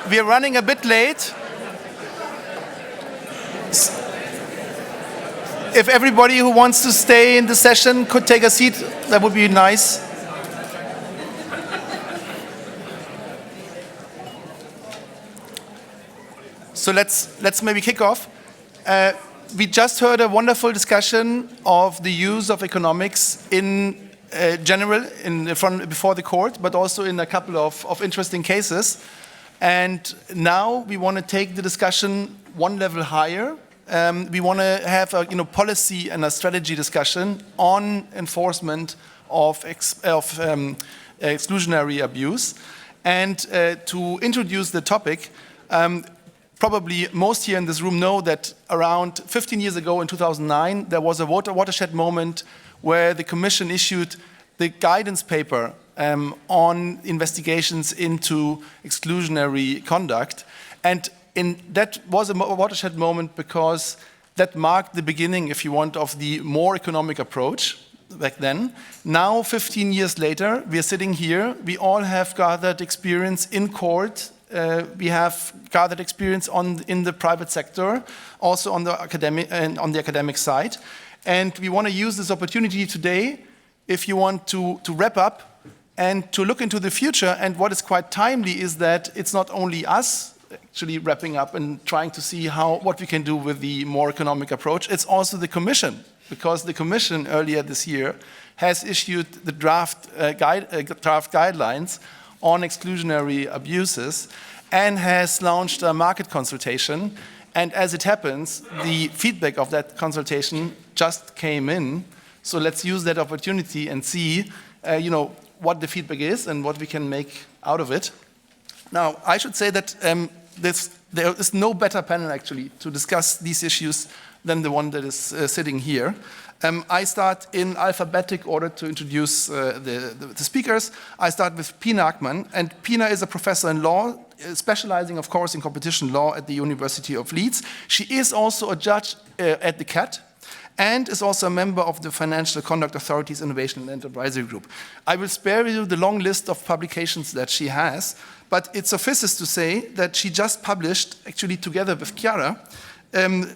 we're running a bit late. If everybody who wants to stay in the session could take a seat, that would be nice. So let's maybe kick off. We just heard a wonderful discussion of the use of economics in general before the court, but also in a couple of interesting cases. And now we want to take the discussion one level higher. We want to have a policy and a strategy discussion on enforcement of exclusionary abuse. And to introduce the topic, probably most here in this room know that around 15 years ago in 2009, there was a watershed moment where the Commission issued the guidance paper on investigations into exclusionary conduct. And that was a watershed moment because that marked the beginning, if you want, of the more economic approach back then. Now, 15 years later, we are sitting here. We all have gathered experience in court. We have gathered experience in the private sector, also on the academic side. And we want to use this opportunity today, if you want, to wrap up and to look into the future. And what is quite timely is that it's not only us actually wrapping up and trying to see what we can do with the more economic approach. It's also the Commission, because the Commission earlier this year has issued the draft guidelines on exclusionary abuses and has launched a market consultation. And as it happens, the feedback of that consultation just came in. So let's use that opportunity and see what the feedback is and what we can make out of it. Now, I should say that there is no better panel, actually, to discuss these issues than the one that is sitting here. I start in alphabetic order to introduce the speakers. I start with Pinar Akman. And Pinar is a professor in law, specializing, of course, in competition law at the University of Leeds. She is also a judge at the CAT, and is also a member of the Financial Conduct Authority's Innovation and Advisory Group. I will spare you the long list of publications that she has, but it suffices to say that she just published, actually together with Chiara,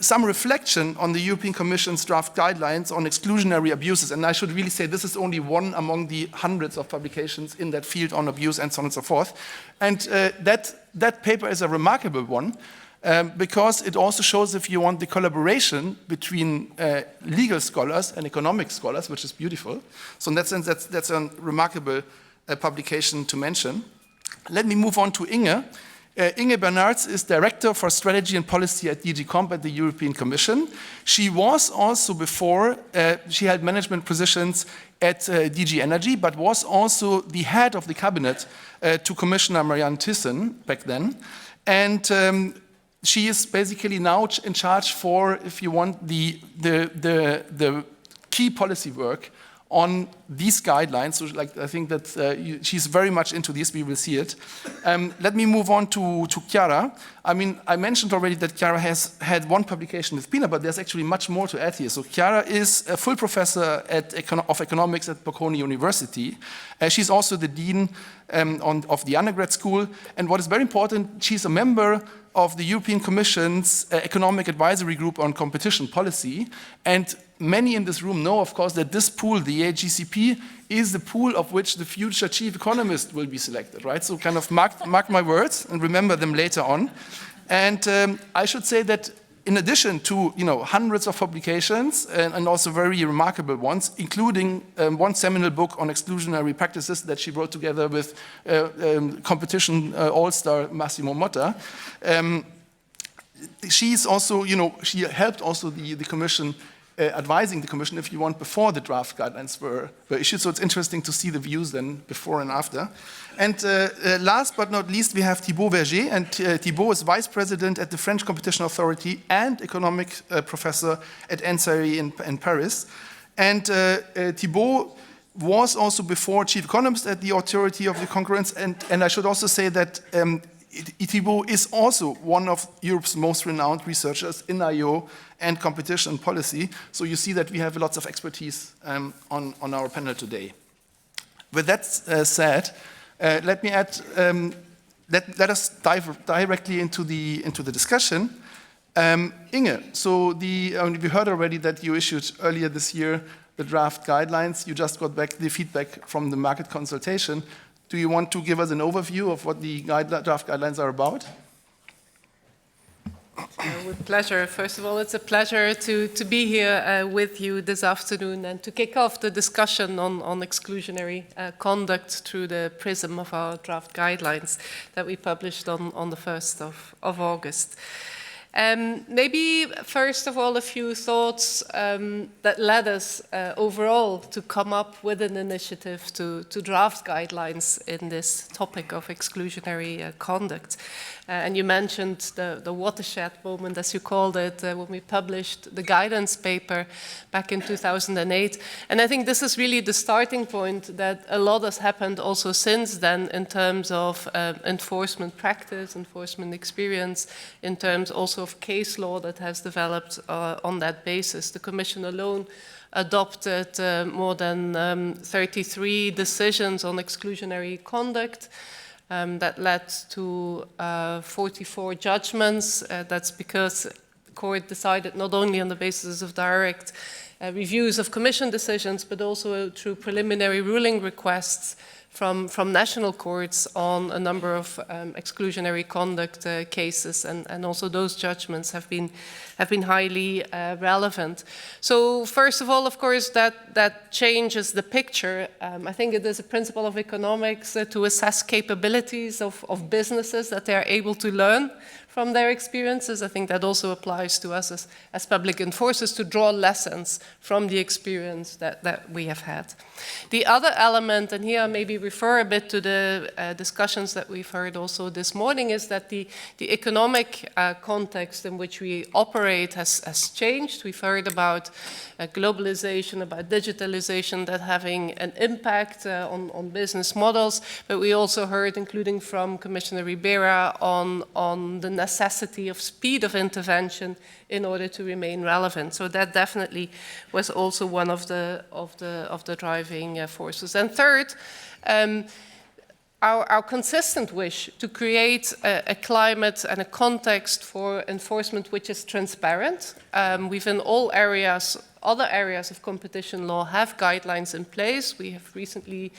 some reflection on the European Commission's draft guidelines on exclusionary abuses. And I should really say this is only one among the hundreds of publications in that field on abuse and so on and so forth. And that paper is a remarkable one, because it also shows, if you want, the collaboration between legal scholars and economic scholars, which is beautiful. So in that sense, that's a remarkable publication to mention. Let me move on to Inge. Inge Bernaerts is Director for Strategy and Policy at DG Comp at the European Commission. She was also before, she held management positions at DG Energy, but was also the head of the cabinet to Commissioner Marianne Thyssen back then. And she is basically now in charge for, if you want, the key policy work on these guidelines. So I think that she's very much into this. We will see it. Let me move on to Chiara. I mean, I mentioned already that Chiara has had one publication with Pinar, but there's actually much more to add here. So Chiara is a full professor of economics at Bocconi University. She's also the dean of the undergrad school. And what is very important, she's a member of the European Commission's Economic Advisory Group on Competition Policy. And many in this room know, of course, that this pool, the EAGCP, is the pool of which the future chief economist will be selected, right? So kind of mark my words and remember them later on. And I should say that in addition to hundreds of publications and also very remarkable ones, including one seminal book on exclusionary practices that she wrote together with competition all-star Massimo Motta, she's also, she helped also the Commission, advising the Commission, if you want, before the draft guidelines were issued. So it's interesting to see the views then before and after. And last but not least, we have Thibaud Vergé. And Thibaud is Vice President at the French Competition Authority and Economic Professor at ENSAE in Paris. And Thibaud was also before Chief Economist at the Authority of the Concurrence. And I should also say that Thibaud is also one of Europe's most renowned researchers in IO and competition policy. So you see that we have lots of expertise on our panel today. With that said, let me add let us dive directly into the discussion. Inge, so we heard already that you issued earlier this year the draft guidelines. You just got back the feedback from the market consultation. Do you want to give us an overview of what the draft guidelines are about? With pleasure. First of all, it's a pleasure to be here with you this afternoon and to kick off the discussion on exclusionary conduct through the prism of our draft guidelines that we published on the 1st of August. Maybe, first of all, a few thoughts that led us overall to come up with an initiative to draft guidelines in this topic of exclusionary conduct. And you mentioned the watershed moment, as you called it, when we published the guidance paper back in 2008. And I think this is really the starting point that a lot has happened also since then in terms of enforcement practice, enforcement experience, in terms also of case law that has developed on that basis. The Commission alone adopted more than 33 decisions on exclusionary conduct. That led to 44 judgments. That's because the court decided not only on the basis of direct reviews of Commission decisions, but also through preliminary ruling requests from national courts on a number of exclusionary conduct cases, and also those judgments have been highly relevant. So first of all, of course, that changes the picture. I think it is a principle of economics to assess capabilities of businesses, that they are able to learn from their experiences. I think that also applies to us as public enforcers, to draw lessons from the experience that we have had. The other element, and here I maybe refer a bit to the discussions that we've heard also this morning, is that the economic context in which we operate has changed. We've heard about globalization, about digitalization, that having an impact on business models, but we also heard, including from Commissioner Ribera, on the necessity of speed of intervention in order to remain relevant. So that definitely was also one of the driving forces. And third, our consistent wish to create a climate and a context for enforcement which is transparent. We've in all areas, other areas of competition law, have guidelines in place. We have recently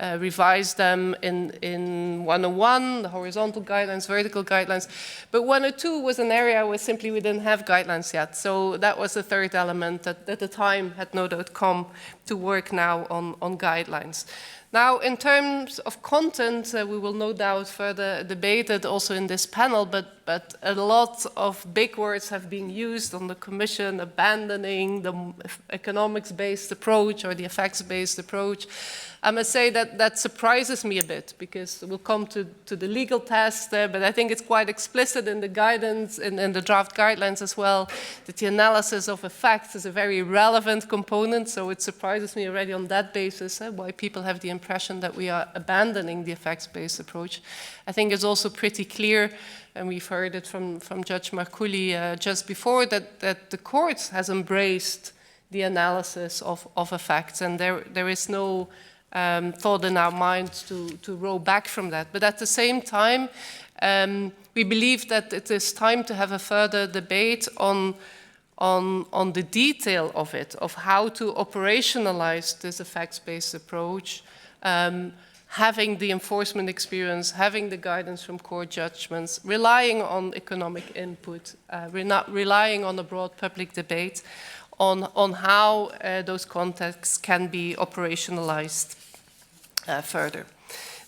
revised them in 101, the horizontal guidelines, vertical guidelines. But 102 was an area where simply we didn't have guidelines yet. So that was the third element that at the time had no doubt come to work now on guidelines. Now, in terms of content, we will no doubt further debate it also in this panel, but a lot of big words have been used on the Commission abandoning the economics-based approach or the effects-based approach. I must say that surprises me a bit, because we'll come to the legal test there, but I think it's quite explicit in the guidance, in the draft guidelines as well, that the analysis of effects is a very relevant component. So it surprises me already on that basis why people have the impression that we are abandoning the effects-based approach. I think it's also pretty clear, and we've heard it from Judge Marculli just before, that the court has embraced the analysis of effects, and there is no thought in our minds to roll back from that. But at the same time, we believe that it is time to have a further debate on the detail of it, of how to operationalize this effects-based approach, having the enforcement experience, having the guidance from court judgments, relying on economic input, relying on a broad public debate on how those contexts can be operationalized further.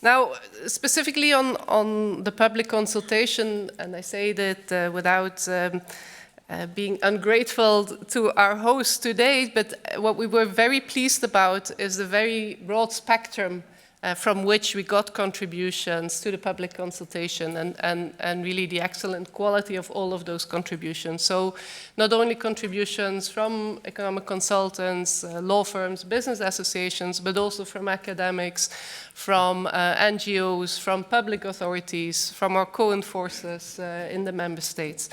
Now, specifically on the public consultation, and I say that without being ungrateful to our host today, but what we were very pleased about is the very broad spectrum from which we got contributions to the public consultation, and really the excellent quality of all of those contributions. So not only contributions from economic consultants, law firms, business associations, but also from academics, from NGOs, from public authorities, from our co-enforcers in the member states.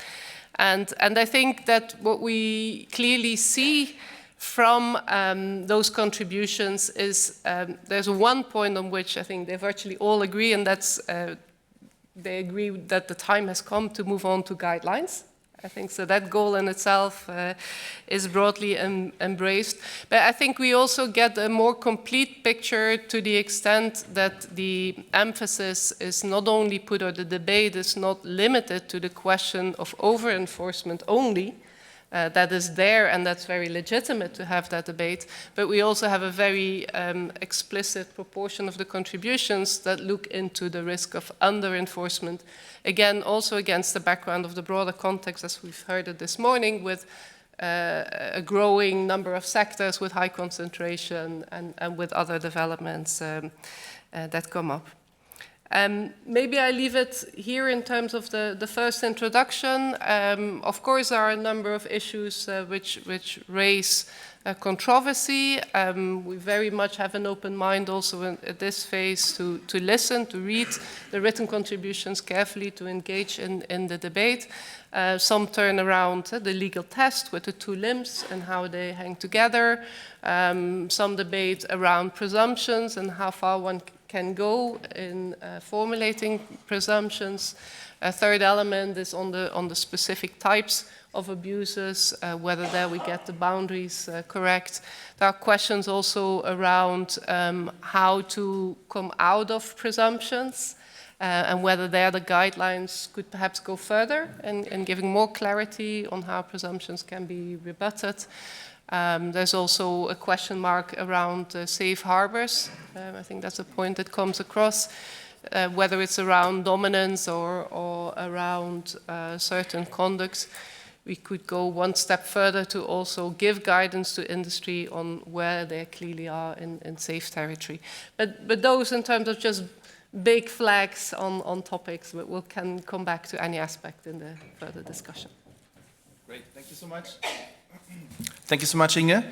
And I think that what we clearly see from those contributions is there's one point on which I think they virtually all agree, and that's they agree that the time has come to move on to guidelines. I think so that goal in itself is broadly embraced. But I think we also get a more complete picture to the extent that the emphasis is not only put, or the debate is not limited to the question of over-enforcement only. That is there, and that's very legitimate to have that debate, but we also have a very explicit proportion of the contributions that look into the risk of under-enforcement, again, also against the background of the broader context, as we've heard it this morning, with a growing number of sectors with high concentration and with other developments that come up. Maybe I leave it here in terms of the first introduction. Of course, there are a number of issues which raise controversy. We very much have an open mind also at this phase to listen, to read the written contributions carefully, to engage in the debate. Some turn around the legal test with the two limbs and how they hang together. Some debate around presumptions and how far one can go in formulating presumptions. A third element is on the specific types of abuses, whether there we get the boundaries correct. There are questions also around how to come out of presumptions and whether there the guidelines could perhaps go further in giving more clarity on how presumptions can be rebutted. There's also a question mark around safe harbors. I think that's a point that comes across, whether it's around dominance or around certain conducts. We could go one step further to also give guidance to industry on where they clearly are in safe territory. But those in terms of just big flags on topics, we can come back to any aspect in the further discussion. Great, thank you so much. Thank you so much, Inge.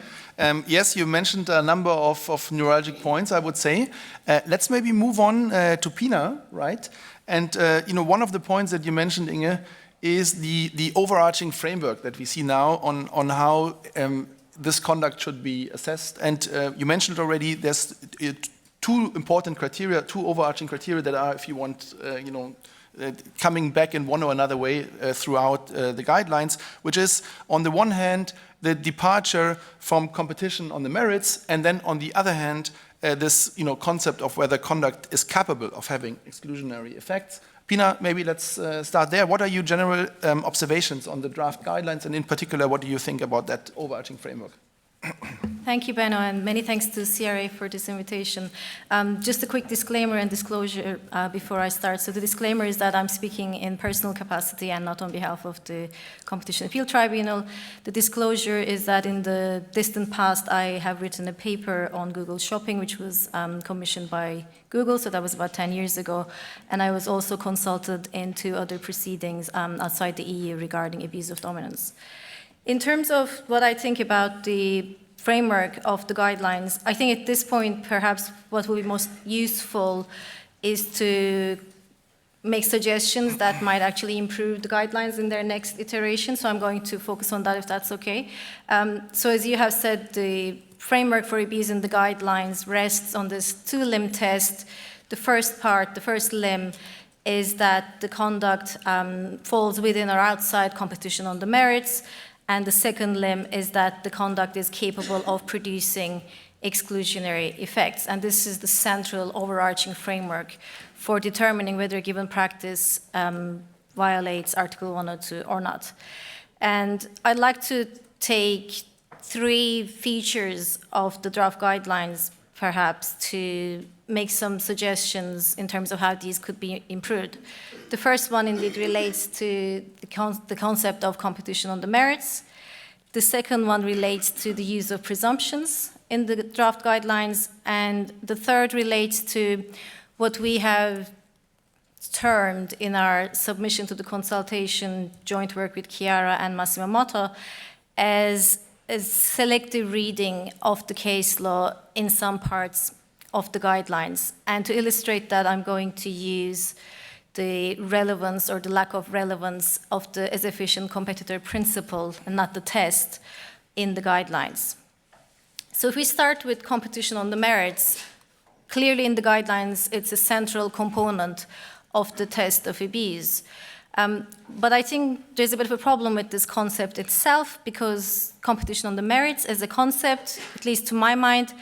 Yes, you mentioned a number of neuralgic points, I would say. Let's maybe move on to Pinar, right? And one of the points that you mentioned, Inge, is the overarching framework that we see now on how this conduct should be assessed. And you mentioned already there's two important criteria, two overarching criteria that are, if you want, coming back in one or another way throughout the guidelines, which is, on the one hand, the departure from competition on the merits, and then on the other hand, this concept of whether conduct is capable of having exclusionary effects. Pinar, maybe let's start there. What are your general observations on the draft guidelines, and in particular, what do you think about that overarching framework? Thank you, Benno, and many thanks to CRA for this invitation. Just a quick disclaimer and disclosure before I start. So the disclaimer is that I'm speaking in personal capacity and not on behalf of the Competition Appeal Tribunal. The disclosure is that in the distant past, I have written a paper on Google Shopping, which was commissioned by Google, so that was about 10 years ago. And I was also consulted into other proceedings outside the EU regarding abuse of dominance. In terms of what I think about the framework of the guidelines, I think at this point, perhaps what will be most useful is to make suggestions that might actually improve the guidelines in their next iteration. So I'm going to focus on that, if that's okay. So as you have said, the framework for abuse in the guidelines rests on this two-limb test. The first part, the first limb, is that the conduct falls within or outside competition on the merits. And the second limb is that the conduct is capable of producing exclusionary effects. And this is the central overarching framework for determining whether a given practice violates Article 102 or not. And I'd like to take three features of the draft guidelines, perhaps, to make some suggestions in terms of how these could be improved. The first one indeed relates to the concept of competition on the merits. The second one relates to the use of presumptions in the draft guidelines. And the third relates to what we have termed in our submission to the consultation joint work with Chiara and Massimo Motto as a selective reading of the case law in some parts of the guidelines. And to illustrate that, I'm going to use the relevance or the lack of relevance of the as efficient competitor principle and not the test in the guidelines. So if we start with competition on the merits, clearly in the guidelines, it's a central component of the test of abuse. But I think there's a bit of a problem with this concept itself, because competition on the merits as a concept, at least to my mind,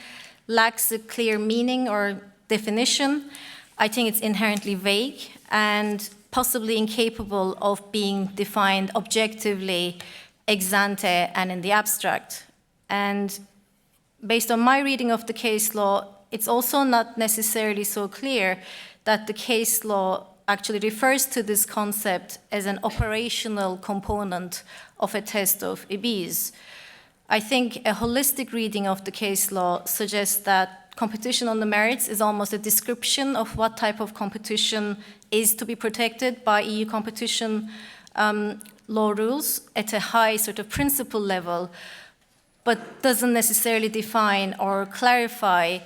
lacks a clear meaning or definition. I think it's inherently vague and possibly incapable of being defined objectively, ex ante, and in the abstract. And based on my reading of the case law, it's also not necessarily so clear that the case law actually refers to this concept as an operational component of a test of abuse. I think a holistic reading of the case law suggests that competition on the merits is almost a description of what type of competition is to be protected by EU competition law rules at a high sort of principle level, but doesn't necessarily define or clarify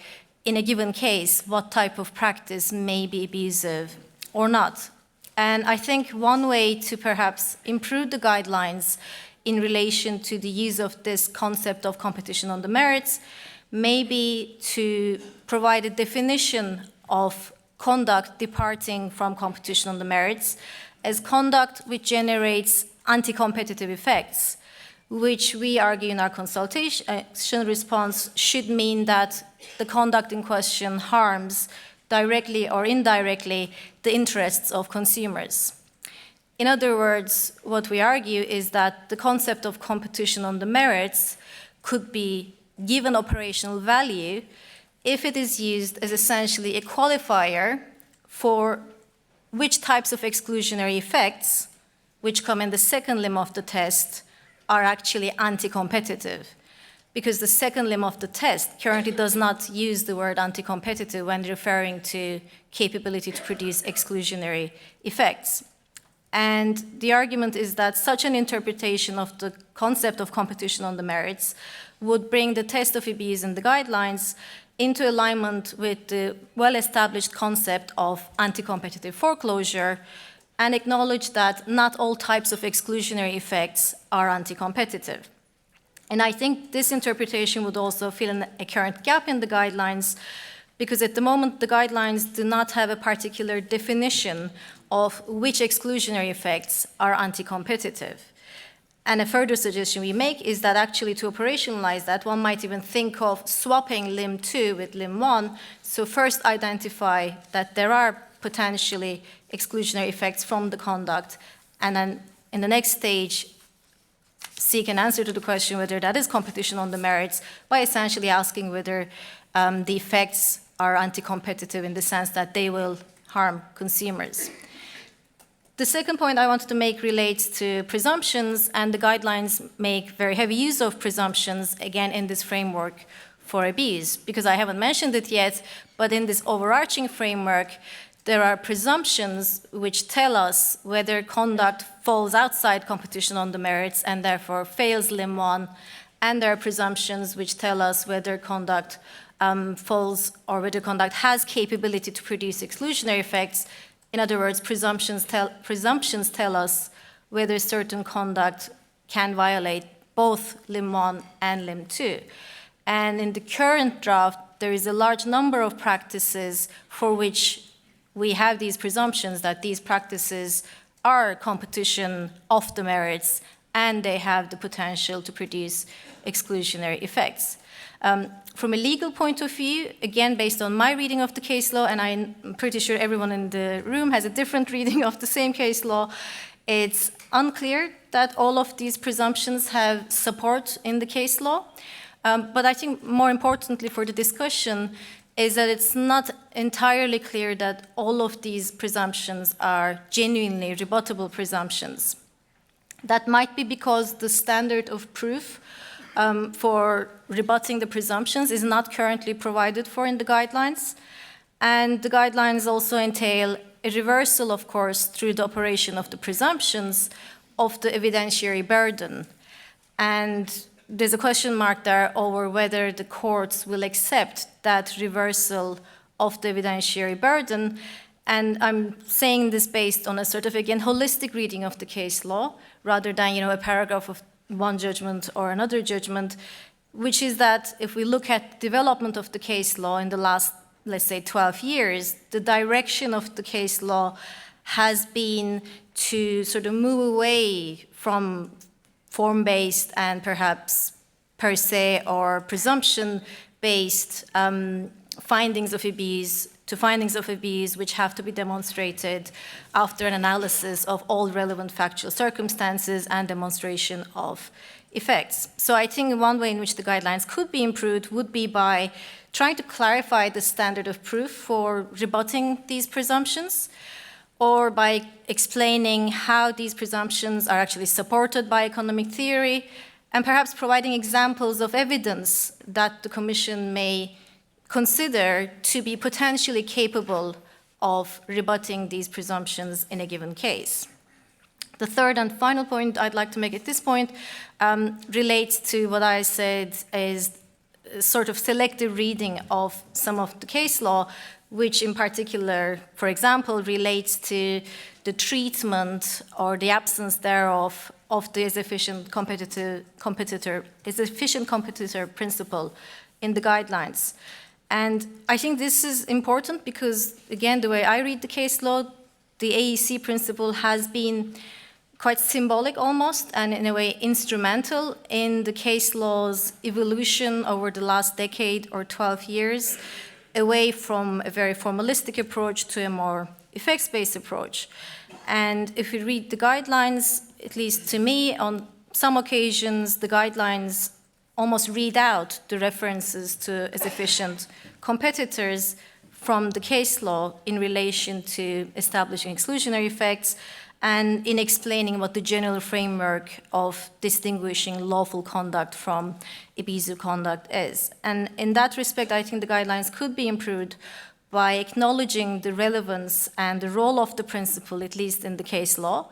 in a given case what type of practice may be abusive or not. And I think one way to perhaps improve the guidelines in relation to the use of this concept of competition on the merits may be to provide a definition of conduct departing from competition on the merits as conduct which generates anti-competitive effects, which we argue in our consultation response should mean that the conduct in question harms directly or indirectly the interests of consumers. In other words, what we argue is that the concept of competition on the merits could be given operational value if it is used as essentially a qualifier for which types of exclusionary effects, which come in the second limb of the test, are actually anti-competitive. Because the second limb of the test currently does not use the word anti-competitive when referring to capability to produce exclusionary effects. And the argument is that such an interpretation of the concept of competition on the merits would bring the test of abuse and the guidelines into alignment with the well-established concept of anti-competitive foreclosure and acknowledge that not all types of exclusionary effects are anti-competitive. And I think this interpretation would also fill in a current gap in the guidelines, because at the moment the guidelines do not have a particular definition of which exclusionary effects are anti-competitive. And a further suggestion we make is that actually to operationalize that, one might even think of swapping limb 2 with limb 1. So first identify that there are potentially exclusionary effects from the conduct, and then in the next stage seek an answer to the question whether that is competition on the merits by essentially asking whether the effects are anti-competitive in the sense that they will harm consumers. The second point I wanted to make relates to presumptions, and the guidelines make very heavy use of presumptions, again, in this framework for abuse. Because I haven't mentioned it yet, but in this overarching framework, there are presumptions which tell us whether conduct falls outside competition on the merits and therefore fails limb 1, and there are presumptions which tell us whether conduct falls or whether conduct has capability to produce exclusionary effects. In other words, presumptions tell us whether certain conduct can violate both limb 1 and limb 2. And in the current draft, there is a large number of practices for which we have these presumptions that these practices are competition of the merits and they have the potential to produce exclusionary effects. From a legal point of view, again, based on my reading of the case law, and I'm pretty sure everyone in the room has a different reading of the same case law, it's unclear that all of these presumptions have support in the case law. But I think more importantly for the discussion is that it's not entirely clear that all of these presumptions are genuinely rebuttable presumptions. That might be because the standard of proof for rebutting the presumptions is not currently provided for in the guidelines. And the guidelines also entail a reversal, of course, through the operation of the presumptions of the evidentiary burden. And there's a question mark there over whether the courts will accept that reversal of the evidentiary burden. And I'm saying this based on a sort of, again, holistic reading of the case law, rather than, a paragraph of one judgment or another judgment, which is that if we look at development of the case law in the last let's say, 12 years, the direction of the case law has been to sort of move away from form-based and perhaps per se or presumption-based findings of abuse to findings of abuse which have to be demonstrated after an analysis of all relevant factual circumstances and demonstration of effects. So I think one way in which the guidelines could be improved would be by trying to clarify the standard of proof for rebutting these presumptions, or by explaining how these presumptions are actually supported by economic theory, and perhaps providing examples of evidence that the Commission may consider to be potentially capable of rebutting these presumptions in a given case. The third and final point I'd like to make at this point relates to what I said is a sort of selective reading of some of the case law, which in particular, for example, relates to the treatment or the absence thereof of the as efficient competitor principle in the guidelines. And I think this is important because, again, the way I read the case law, the AEC principle has been quite symbolic almost, and in a way instrumental in the case law's evolution over the last decade or 12 years, away from a very formalistic approach to a more effects-based approach. And if we read the guidelines, at least to me, on some occasions, the guidelines almost read out the references to as efficient competitors from the case law in relation to establishing exclusionary effects and in explaining what the general framework of distinguishing lawful conduct from abusive conduct is. And in that respect, I think the guidelines could be improved by acknowledging the relevance and the role of the principle, at least in the case law.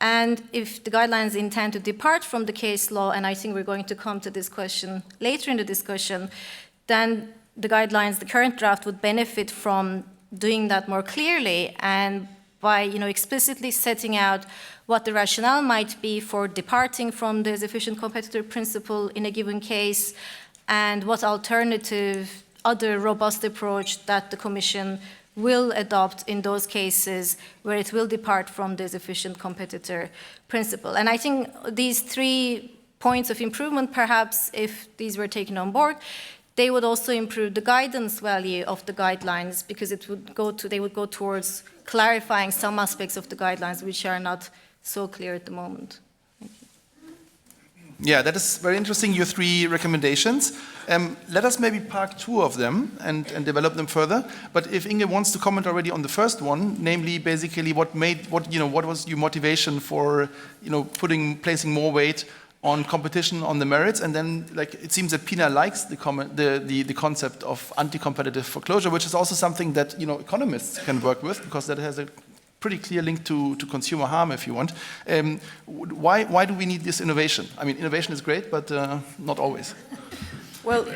And if the guidelines intend to depart from the case law, and I think we're going to come to this question later in the discussion, then the guidelines, the current draft, would benefit from doing that more clearly and by explicitly setting out what the rationale might be for departing from the efficient competitor principle in a given case and what alternative, other robust approach that the Commission will adopt in those cases where it will depart from this efficient competitor principle. And I think these 3 points of improvement, perhaps, if these were taken on board, they would also improve the guidance value of the guidelines because they would go towards clarifying some aspects of the guidelines which are not so clear at the moment. Yeah, that is very interesting, your 3 recommendations. Let us maybe park 2 of them and develop them further. But if Inge wants to comment already on the first one, namely basically what was your motivation for placing more weight on competition on the merits, and then it seems that Pinar likes the concept of anti-competitive foreclosure, which is also something that economists can work with because that has a pretty clear link to consumer harm, if you want. Why do we need this innovation? I mean, innovation is great, but not always. Well,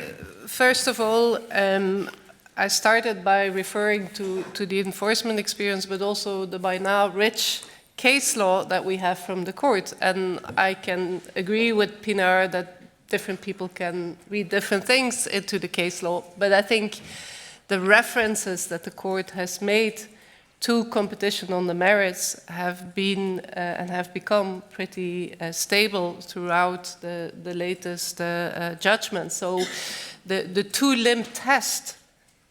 first of all, I started by referring to the enforcement experience, but also the by now rich case law that we have from the court. And I can agree with Pinar that different people can read different things into the case law, but I think the references that the court has made to competition on the merits have been and have become pretty stable throughout the latest judgment. So the 2-limb test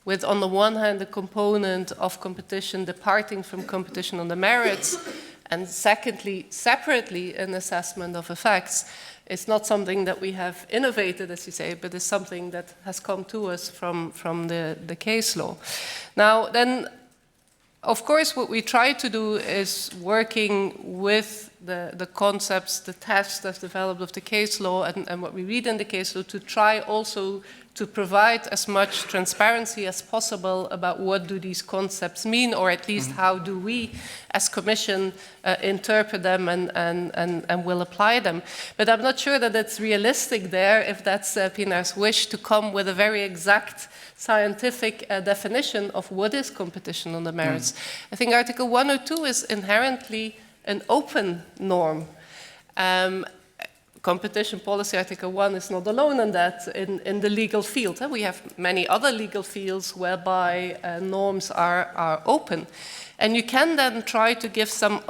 with, on the one hand, the component of competition departing from competition on the merits, and secondly, separately, an assessment of effects. It's not something that we have innovated, as you say, but it's something that has come to us from the case law. Now, then, of course, what we try to do is working with the concepts, the tests that's developed of the case law and what we read in the case law to try also to provide as much transparency as possible about what do these concepts mean, or at least how do we as Commission interpret them and will apply them. But I'm not sure that it's realistic there, if that's Pinar's wish, to come with a very exact scientific definition of what is competition on the merits. I think Article 102 is inherently an open norm. competition policy Article 1 is not alone in that in the legal field. We have many other legal fields whereby norms are open. And you can then try to give some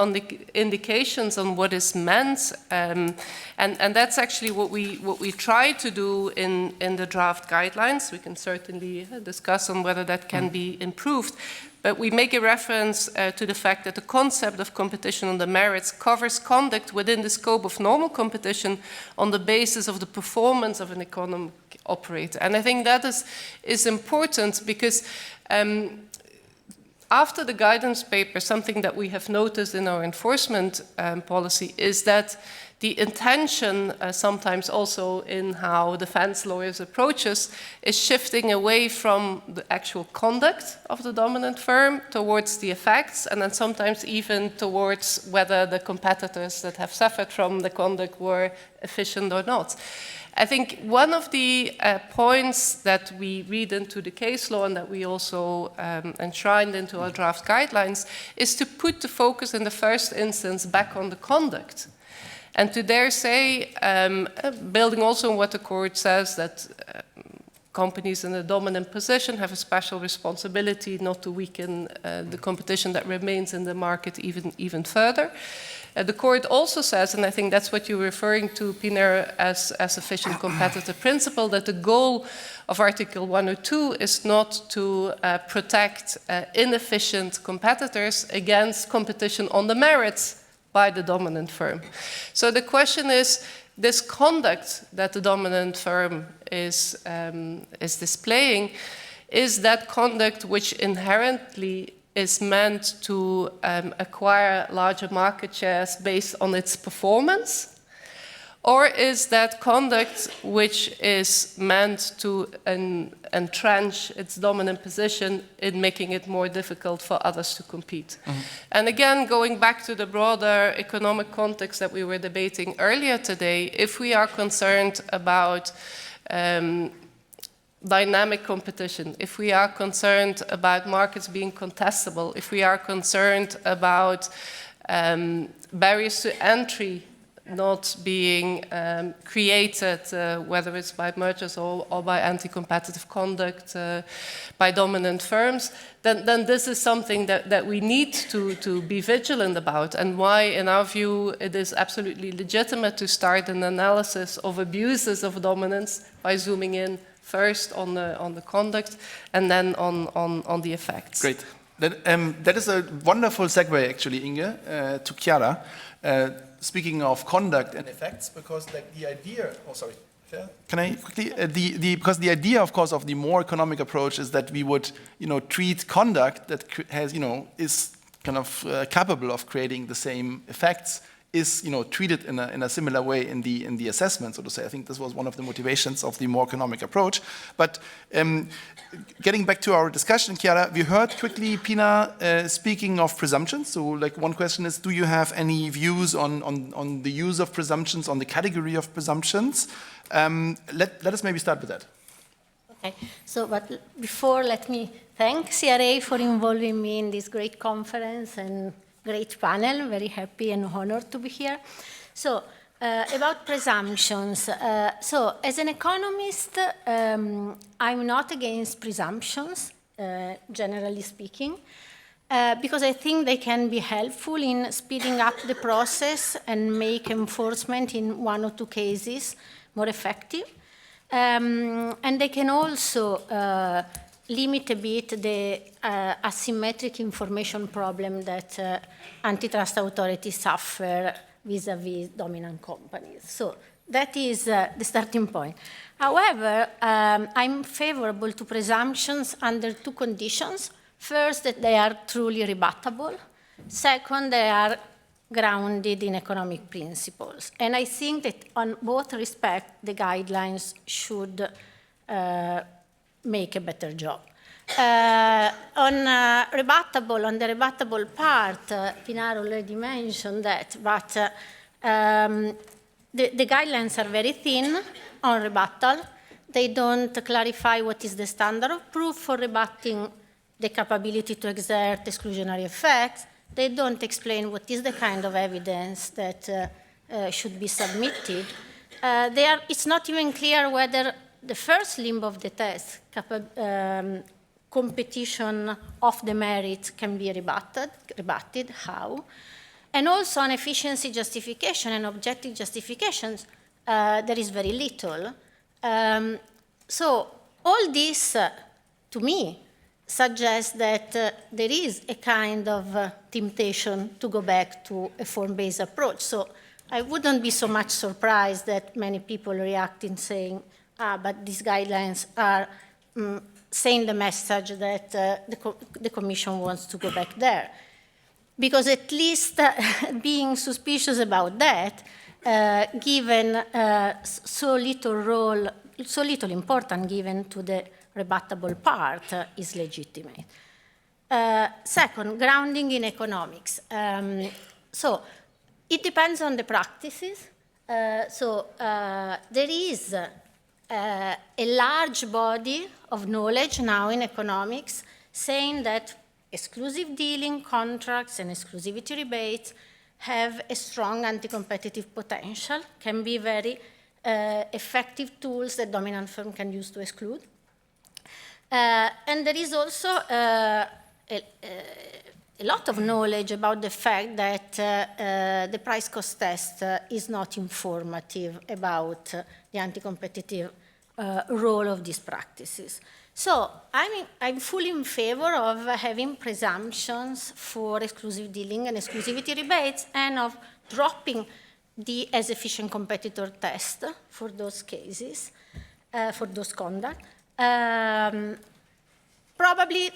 indications on what is meant, and that's actually what we try to do in the draft guidelines. We can certainly discuss on whether that can be improved, but we make a reference to the fact that the concept of competition on the merits covers conduct within the scope of normal competition on the basis of the performance of an economic operator. And I think that is important because after the guidance paper, something that we have noticed in our enforcement policy is that the intention, sometimes also in how defense lawyers approach us, is shifting away from the actual conduct of the dominant firm towards the effects, and then sometimes even towards whether the competitors that have suffered from the conduct were efficient or not. I think one of the points that we read into the case law and that we also enshrined into our draft guidelines is to put the focus in the first instance back on the conduct. And to dare say, building also on what the court says, that companies in a dominant position have a special responsibility not to weaken the competition that remains in the market even further. The court also says, and I think that's what you're referring to, Pinar, as efficient competitor principle, that the goal of Article 102 is not to protect inefficient competitors against competition on the merits by the dominant firm. So the question is, this conduct that the dominant firm is displaying, is that conduct which inherently is meant to acquire larger market shares based on its performance? Or is that conduct which is meant to entrench its dominant position in making it more difficult for others to compete? Mm-hmm. And again, going back to the broader economic context that we were debating earlier today, if we are concerned about dynamic competition, if we are concerned about markets being contestable, if we are concerned about barriers to entry not being created, whether it's by mergers or by anti-competitive conduct by dominant firms, then this is something that we need to be vigilant about, and why, in our view, it is absolutely legitimate to start an analysis of abuses of dominance by zooming in first on the conduct and then on the effects. Great. That is a wonderful segue, actually, Inge, to Chiara. Speaking of conduct and effects, because like the idea, can I quickly, because the idea, of course, of the more economic approach is that we would, treat conduct that has, is kind of capable of creating the same effects, is, treated in a similar way in the assessment, so to say. I think this was one of the motivations of the more economic approach. But getting back to our discussion, Chiara, we heard quickly Pinar speaking of presumptions. So, like, one question is, do you have any views on the use of presumptions, on the category of presumptions? Let us maybe start with that. Okay. So, but before, let me thank CRA for involving me in this great conference and great panel. Very happy and honored to be here. So, about presumptions. So, as an economist, I'm not against presumptions, generally speaking, because I think they can be helpful in speeding up the process and make enforcement in one or two cases more effective. And they can also limit a bit the asymmetric information problem that antitrust authorities suffer vis-à-vis dominant companies. So that is the starting point. However, I'm favorable to presumptions under two conditions. First, that they are truly rebuttable. Second, they are grounded in economic principles. And I think that on both respects, the guidelines should make a better job. On the rebuttable part, Pinar already mentioned that, but the guidelines are very thin on rebuttal. They don't clarify what is the standard of proof for rebutting the capability to exert exclusionary effects. They don't explain what is the kind of evidence that should be submitted. it's not even clear whether the first limb of the test, competition of the merit, can be rebutted, how? And also on efficiency justification and objective justifications, there is very little. So all this, to me, suggests that there is a kind of temptation to go back to a form-based approach. So I wouldn't be so much surprised that many people react in saying, but these guidelines are saying the message that the Commission wants to go back there. Because at least being suspicious about that, given so little importance given to the rebuttable part is legitimate. Second, grounding in economics. So it depends on the practices. There is a large body of knowledge now in economics saying that exclusive dealing contracts and exclusivity rebates have a strong anti-competitive potential, can be very effective tools that dominant firm can use to exclude. And there is also a lot of knowledge about the fact that the price-cost test is not informative about the anti-competitive role of these practices. So I'm fully in favor of having presumptions for exclusive dealing and exclusivity rebates and of dropping the as efficient competitor test for those cases, for those conduct. Probably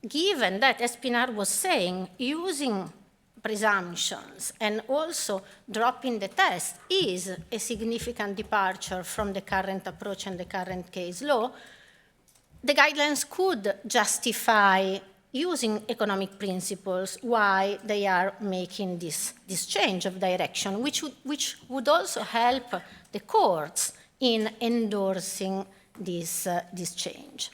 given that, as Pinar was saying, using presumptions and also dropping the test is a significant departure from the current approach and the current case law, the guidelines could justify using economic principles why they are making this change of direction, which would also help the courts in endorsing this change.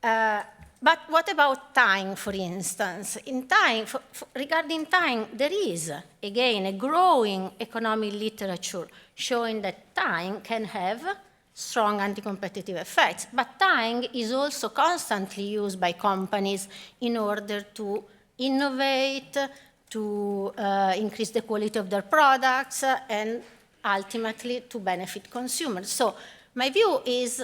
But what about time, for instance? In time, regarding time, there is, again, a growing economic literature showing that time can have strong anti-competitive effects. But time is also constantly used by companies in order to innovate, to increase the quality of their products, and ultimately to benefit consumers. So my view is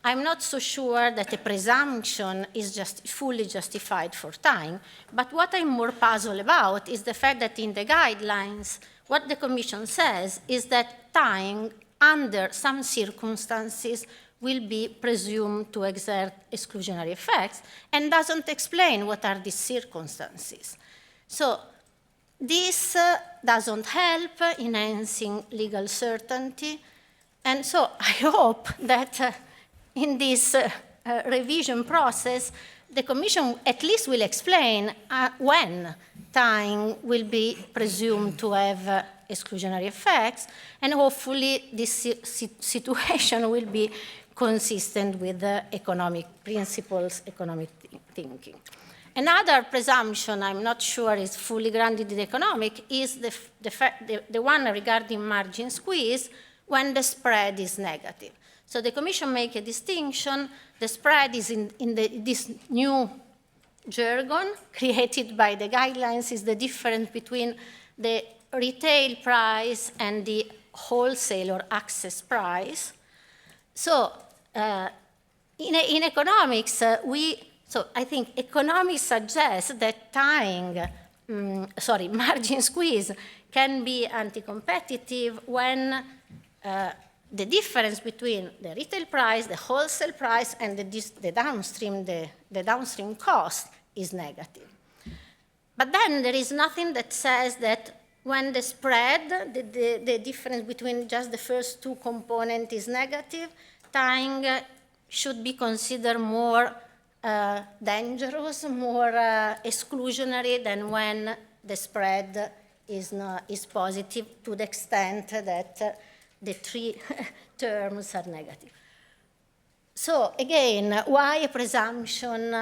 I'm not so sure that a presumption is just fully justified for time, but what I'm more puzzled about is the fact that in the guidelines, what the Commission says is that time, under some circumstances, will be presumed to exert exclusionary effects, and doesn't explain what are these circumstances. So this doesn't help enhancing legal certainty, and so I hope that in this revision process, the Commission at least will explain when time will be presumed to have exclusionary effects, and hopefully this situation will be consistent with the economic principles, economic thinking. Another presumption I'm not sure is fully grounded in economic is the one regarding margin squeeze when the spread is negative. So the Commission make a distinction. The spread is in this new jargon created by the guidelines is the difference between the retail price and the wholesale or access price. So in economics, so I think economics suggests that margin squeeze can be anti-competitive when the difference between the retail price, the wholesale price, and the downstream cost is negative. But then there is nothing that says that when the spread, the difference between just the first two components is negative, tying should be considered more dangerous, more exclusionary than when the spread is positive to the extent that the three terms are negative. So again, why a presumption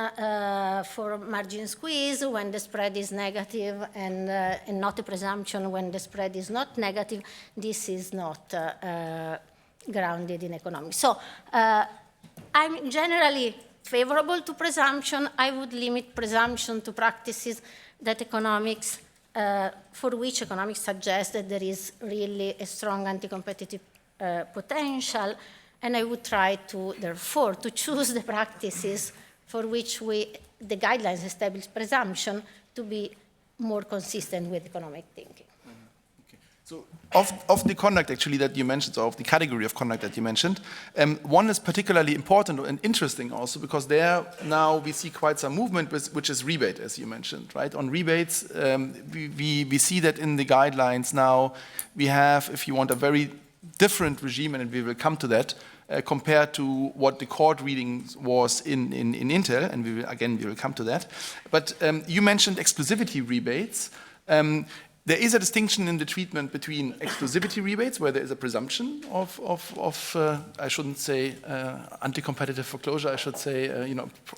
for margin squeeze when the spread is negative and not a presumption when the spread is not negative? This is not grounded in economics. So I'm generally favorable to presumption. I would limit presumption to practices that economics, for which economics suggests that there is really a strong anti-competitive potential. And I would try to, therefore, to choose the practices for which the guidelines establish presumption to be more consistent with economic thinking. Okay. So of the conduct actually that you mentioned, so of the category of conduct that you mentioned, one is particularly important and interesting also because there now we see quite some movement, which is rebate, as you mentioned, right? On rebates, we see that in the guidelines now we have, if you want, a very different regime, and we will come to that, compared to what the court reading was in Intel, and we will come to that. But you mentioned exclusivity rebates. There is a distinction in the treatment between exclusivity rebates, where there is a presumption of I shouldn't say anti-competitive foreclosure, I should say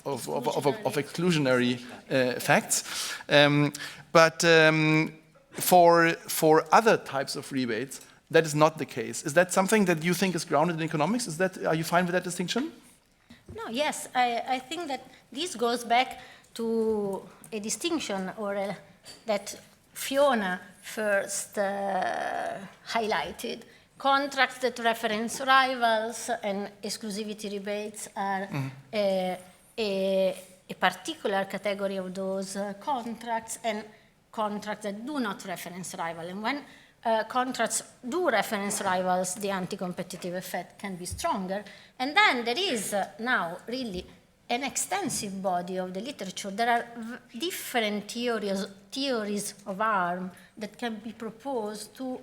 of exclusionary effects. But for other types of rebates, that is not the case. Is that something that you think is grounded in economics? Are you fine with that distinction? No, yes. I think that this goes back to a distinction that Fiona first highlighted. Contracts that reference rivals and exclusivity rebates are a particular category of those contracts, and contracts that do not reference rival. And when contracts do reference rivals, the anti-competitive effect can be stronger. And then there is now really an extensive body of the literature. There are different theories of harm that can be proposed to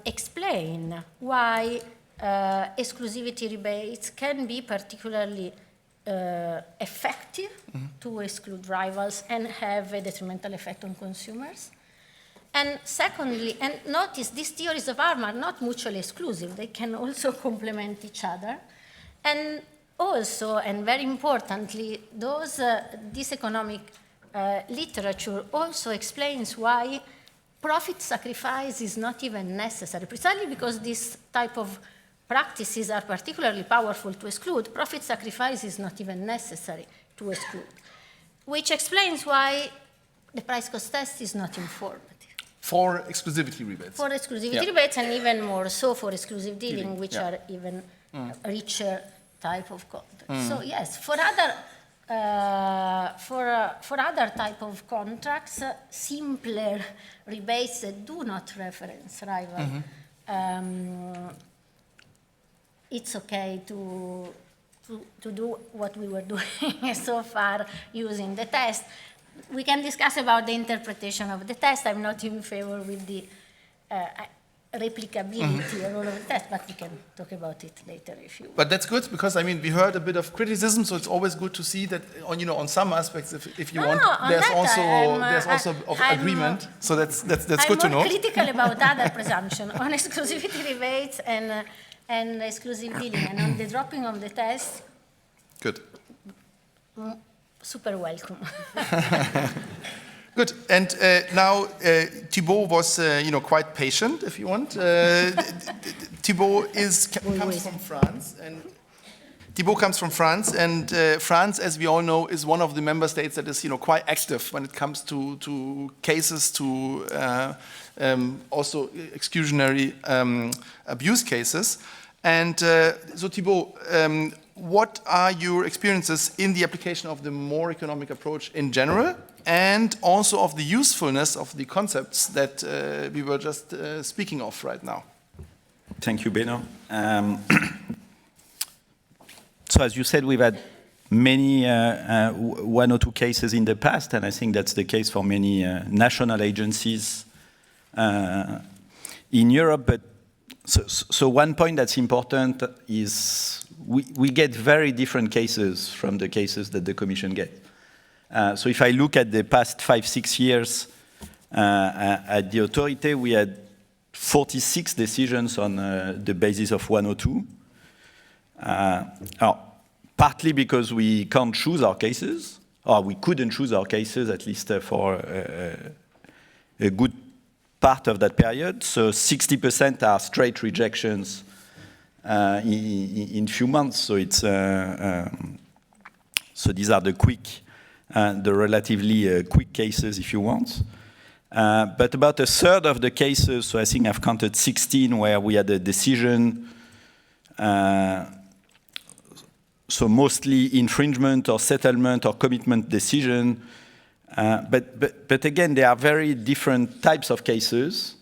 explain why exclusivity rebates can be particularly effective to exclude rivals and have a detrimental effect on consumers. And secondly, and notice these theories of harm are not mutually exclusive. They can also complement each other. And also, and very importantly, this economic literature also explains why profit sacrifice is not even necessary. Precisely because this type of practices are particularly powerful to exclude, profit sacrifice is not even necessary to exclude, which explains why the price cost test is not informative. For exclusivity rebates. For exclusivity rebates, and even more so for exclusive dealing, which are even richer type of contracts. So yes, for other type of contracts, simpler rebates that do not reference rival, it's okay to do what we were doing so far using the test. We can discuss about the interpretation of the test. I'm not in favor with the replicability or all of the test, but we can talk about it later if you want. But that's good because I mean we heard a bit of criticism, so it's always good to see that on some aspects, if you want, there's also agreement. So that's good to know. I'm more critical about other presumptions on exclusivity rebates and exclusive dealing, and on the dropping of the test. Good. Super welcome. Good. And now Thibaud was, quite patient, if you want. Thibaud comes from France, and Thibaud comes from France, and France, as we all know, is one of the member states that is, quite active when it comes to cases, to also exclusionary abuse cases. And so Thibaud, what are your experiences in the application of the more economic approach in general, and also of the usefulness of the concepts that we were just speaking of right now? Thank you, Beno. So as you said, we've had many 102 cases in the past, and I think that's the case for many national agencies in Europe. But so one point that's important is we get very different cases from the cases that the Commission gets. So if I look at the past 5-6 years at the authority, we had 46 decisions on the basis of 102. Partly because we can't choose our cases, or we couldn't choose our cases, at least for a good part of that period. So 60% are straight rejections in few months. So it's so these are the relatively quick cases, if you want. But about a third of the cases, so I think I've counted 16 where we had a decision. So mostly infringement or settlement or commitment decision. But again, there are very different types of cases,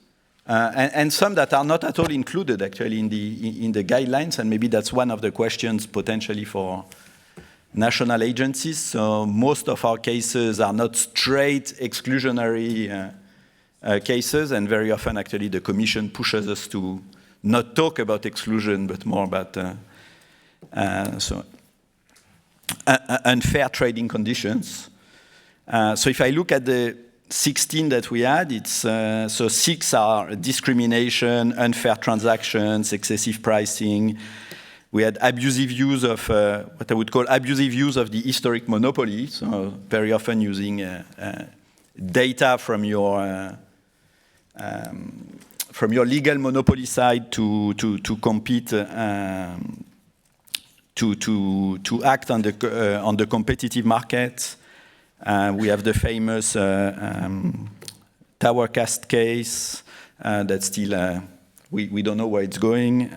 and some that are not at all included actually in the guidelines, and maybe that's one of the questions potentially for national agencies. So most of our cases are not straight exclusionary cases, and very often actually the Commission pushes us to not talk about exclusion, but more about unfair trading conditions. So if I look at the 16 that we had, it's so 6 are discrimination, unfair transactions, excessive pricing. We had abusive use of what I would call abusive use of the historic monopoly. So very often using data from your legal monopoly side to compete. To act on the competitive market. We have the famous Towercast case that still we don't know where it's going.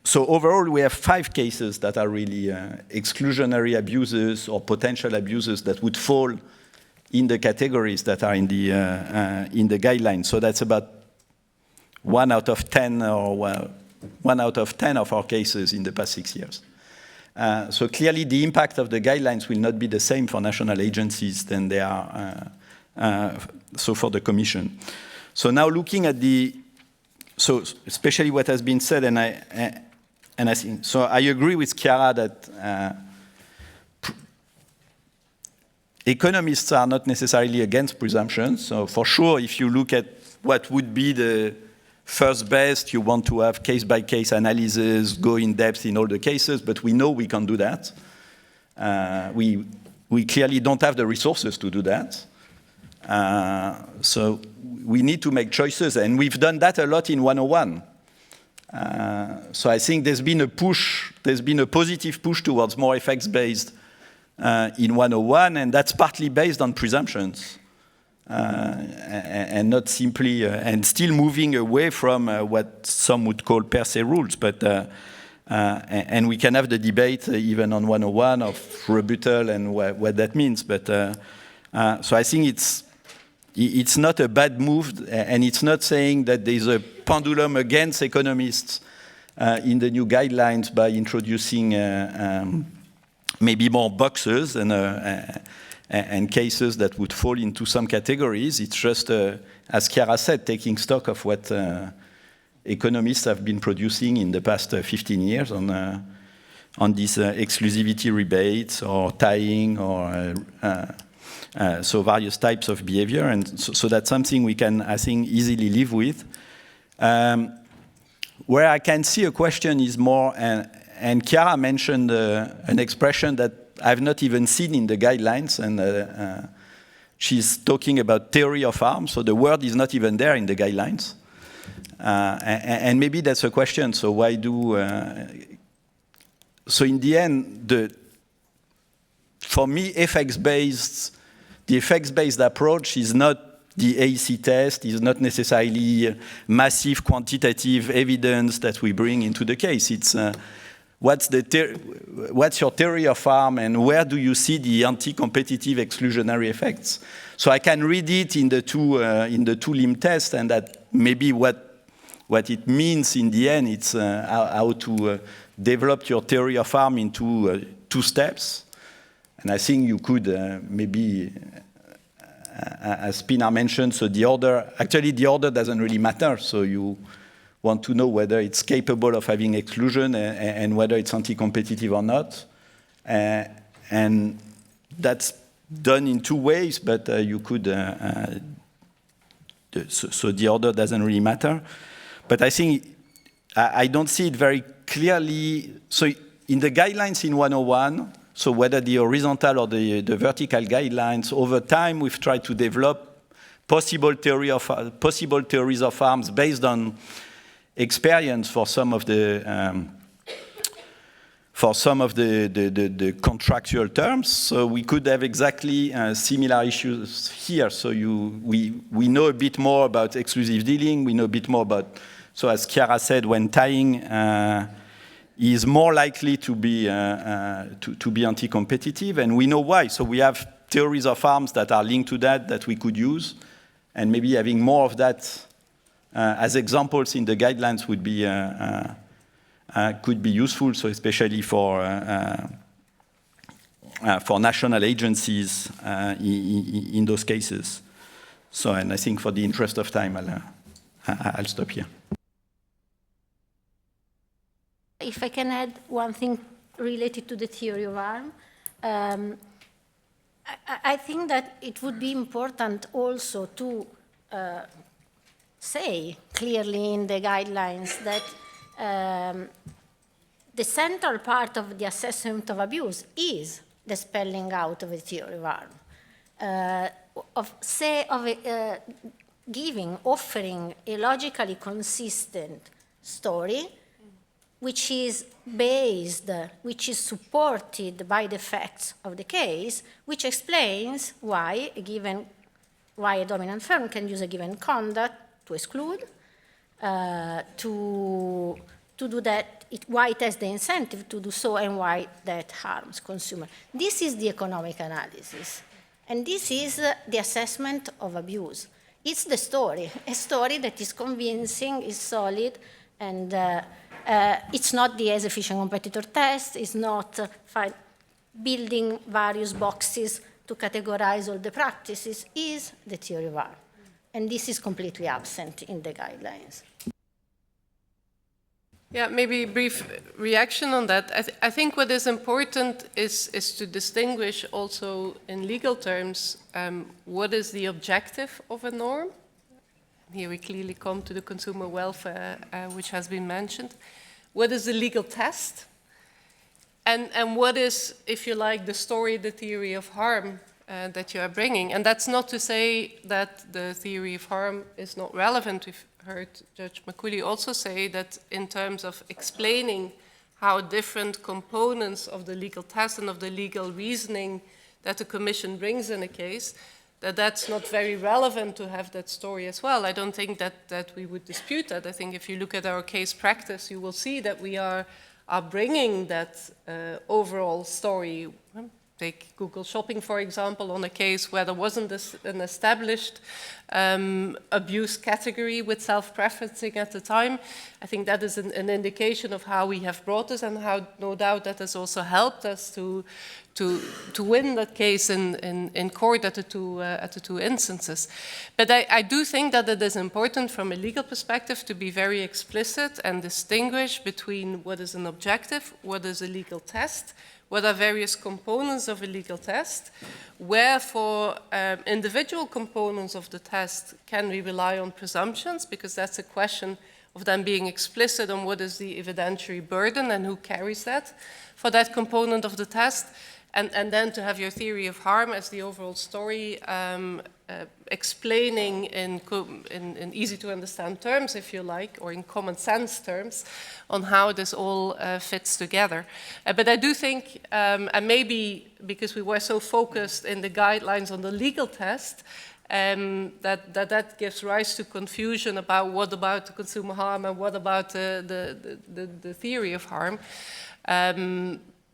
So overall, we have 5 cases that are really exclusionary abuses or potential abuses that would fall in the categories that are in the guidelines. So that's about 1 out of 10 or 1 out of 10 of our cases in the past 6 years. So clearly the impact of the guidelines will not be the same for national agencies than they are so for the Commission. So now looking at so especially what has been said, and I think, so I agree with Chiara that economists are not necessarily against presumptions. So for sure, if you look at what would be the first best, you want to have case-by-case analysis, go in depth in all the cases, but we know we can't do that. We clearly don't have the resources to do that. So we need to make choices, and we've done that a lot in 101. So I think there's been a positive push towards more effects-based in 101, and that's partly based on presumptions. And not simply, and still moving away from what some would call per se rules, but and we can have the debate even on 101 of rebuttal and what that means. But so I think it's not a bad move, and it's not saying that there's a pendulum against economists in the new guidelines by introducing maybe more boxes and cases that would fall into some categories. It's just, as Chiara said, taking stock of what economists have been producing in the past 15 years on these exclusivity rebates or tying or so various types of behavior. And so that's something we can, I think, easily live with. Where I can see a question is more, and Chiara mentioned an expression that I've not even seen in the guidelines, and she's talking about theory of harm, so the word is not even there in the guidelines. And maybe that's a question, so why do... so in the end, for me, the effects-based approach is not the AC test, is not necessarily massive quantitative evidence that we bring into the case. It's... what's your theory of harm, and where do you see the anti-competitive exclusionary effects? So I can read it in the two limb test, and that maybe what it means in the end, it's how to develop your theory of harm into 2 steps. And I think you could maybe, as Pinar mentioned, so the order doesn't really matter. So you want to know whether it's capable of having exclusion and whether it's anti-competitive or not. And that's done in 2 ways, but you could, so the order doesn't really matter. But I think I don't see it very clearly, so in the guidelines in 101, so whether the horizontal or the vertical guidelines, over time we've tried to develop possible theories of harms based on experience for some of the contractual terms. So we could have exactly similar issues here. So we know a bit more about exclusive dealing. We know a bit more about, so as Chiara said, when tying is more likely to be anti-competitive, and we know why. So we have theories of harms that are linked to that we could use, and maybe having more of that as examples in the guidelines would be could be useful. So especially for national agencies in those cases. So, and I think for the interest of time, I'll stop here. If I can add one thing related to the theory of harm, I think that it would be important also to say clearly in the guidelines that the central part of the assessment of abuse is the spelling out of a theory of harm, offering a logically consistent story which is based, which is supported by the facts of the case, which explains why a dominant firm can use a given conduct to exclude, to do that, why it has the incentive to do so, and why that harms consumer. This is the economic analysis, and this is the assessment of abuse. It's the story, a story that is convincing, is solid, and it's not the as efficient competitor test, it's not building various boxes to categorize all the practices, is the theory of harm. And this is completely absent in the guidelines. Yeah, maybe a brief reaction on that. I think what is important is to distinguish also in legal terms what is the objective of a norm. Here we clearly come to the consumer welfare, which has been mentioned. What is the legal test? And what is, if you like, the story, the theory of harm that you are bringing? And that's not to say that the theory of harm is not relevant. We've heard Judge Macaulay also say that in terms of explaining how different components of the legal test and of the legal reasoning that the Commission brings in a case, that's not very relevant to have that story as well. I don't think that we would dispute that. I think if you look at our case practice, you will see that we are bringing that overall story. Take Google Shopping, for example, on a case where there wasn't an established abuse category with self-preferencing at the time. I think that is an indication of how we have brought this, and how, no doubt, that has also helped us to win that case in court at the two instances. But I do think that it is important from a legal perspective to be very explicit and distinguish between what is an objective, what is a legal test, what are various components of a legal test, where for individual components of the test can we rely on presumptions, because that's a question of them being explicit on what is the evidentiary burden and who carries that for that component of the test, and then to have your theory of harm as the overall story, explaining in easy to understand terms, if you like, or in common sense terms, on how this all fits together. But I do think, and maybe because we were so focused in the guidelines on the legal test, that gives rise to confusion about what about the consumer harm and what about the theory of harm.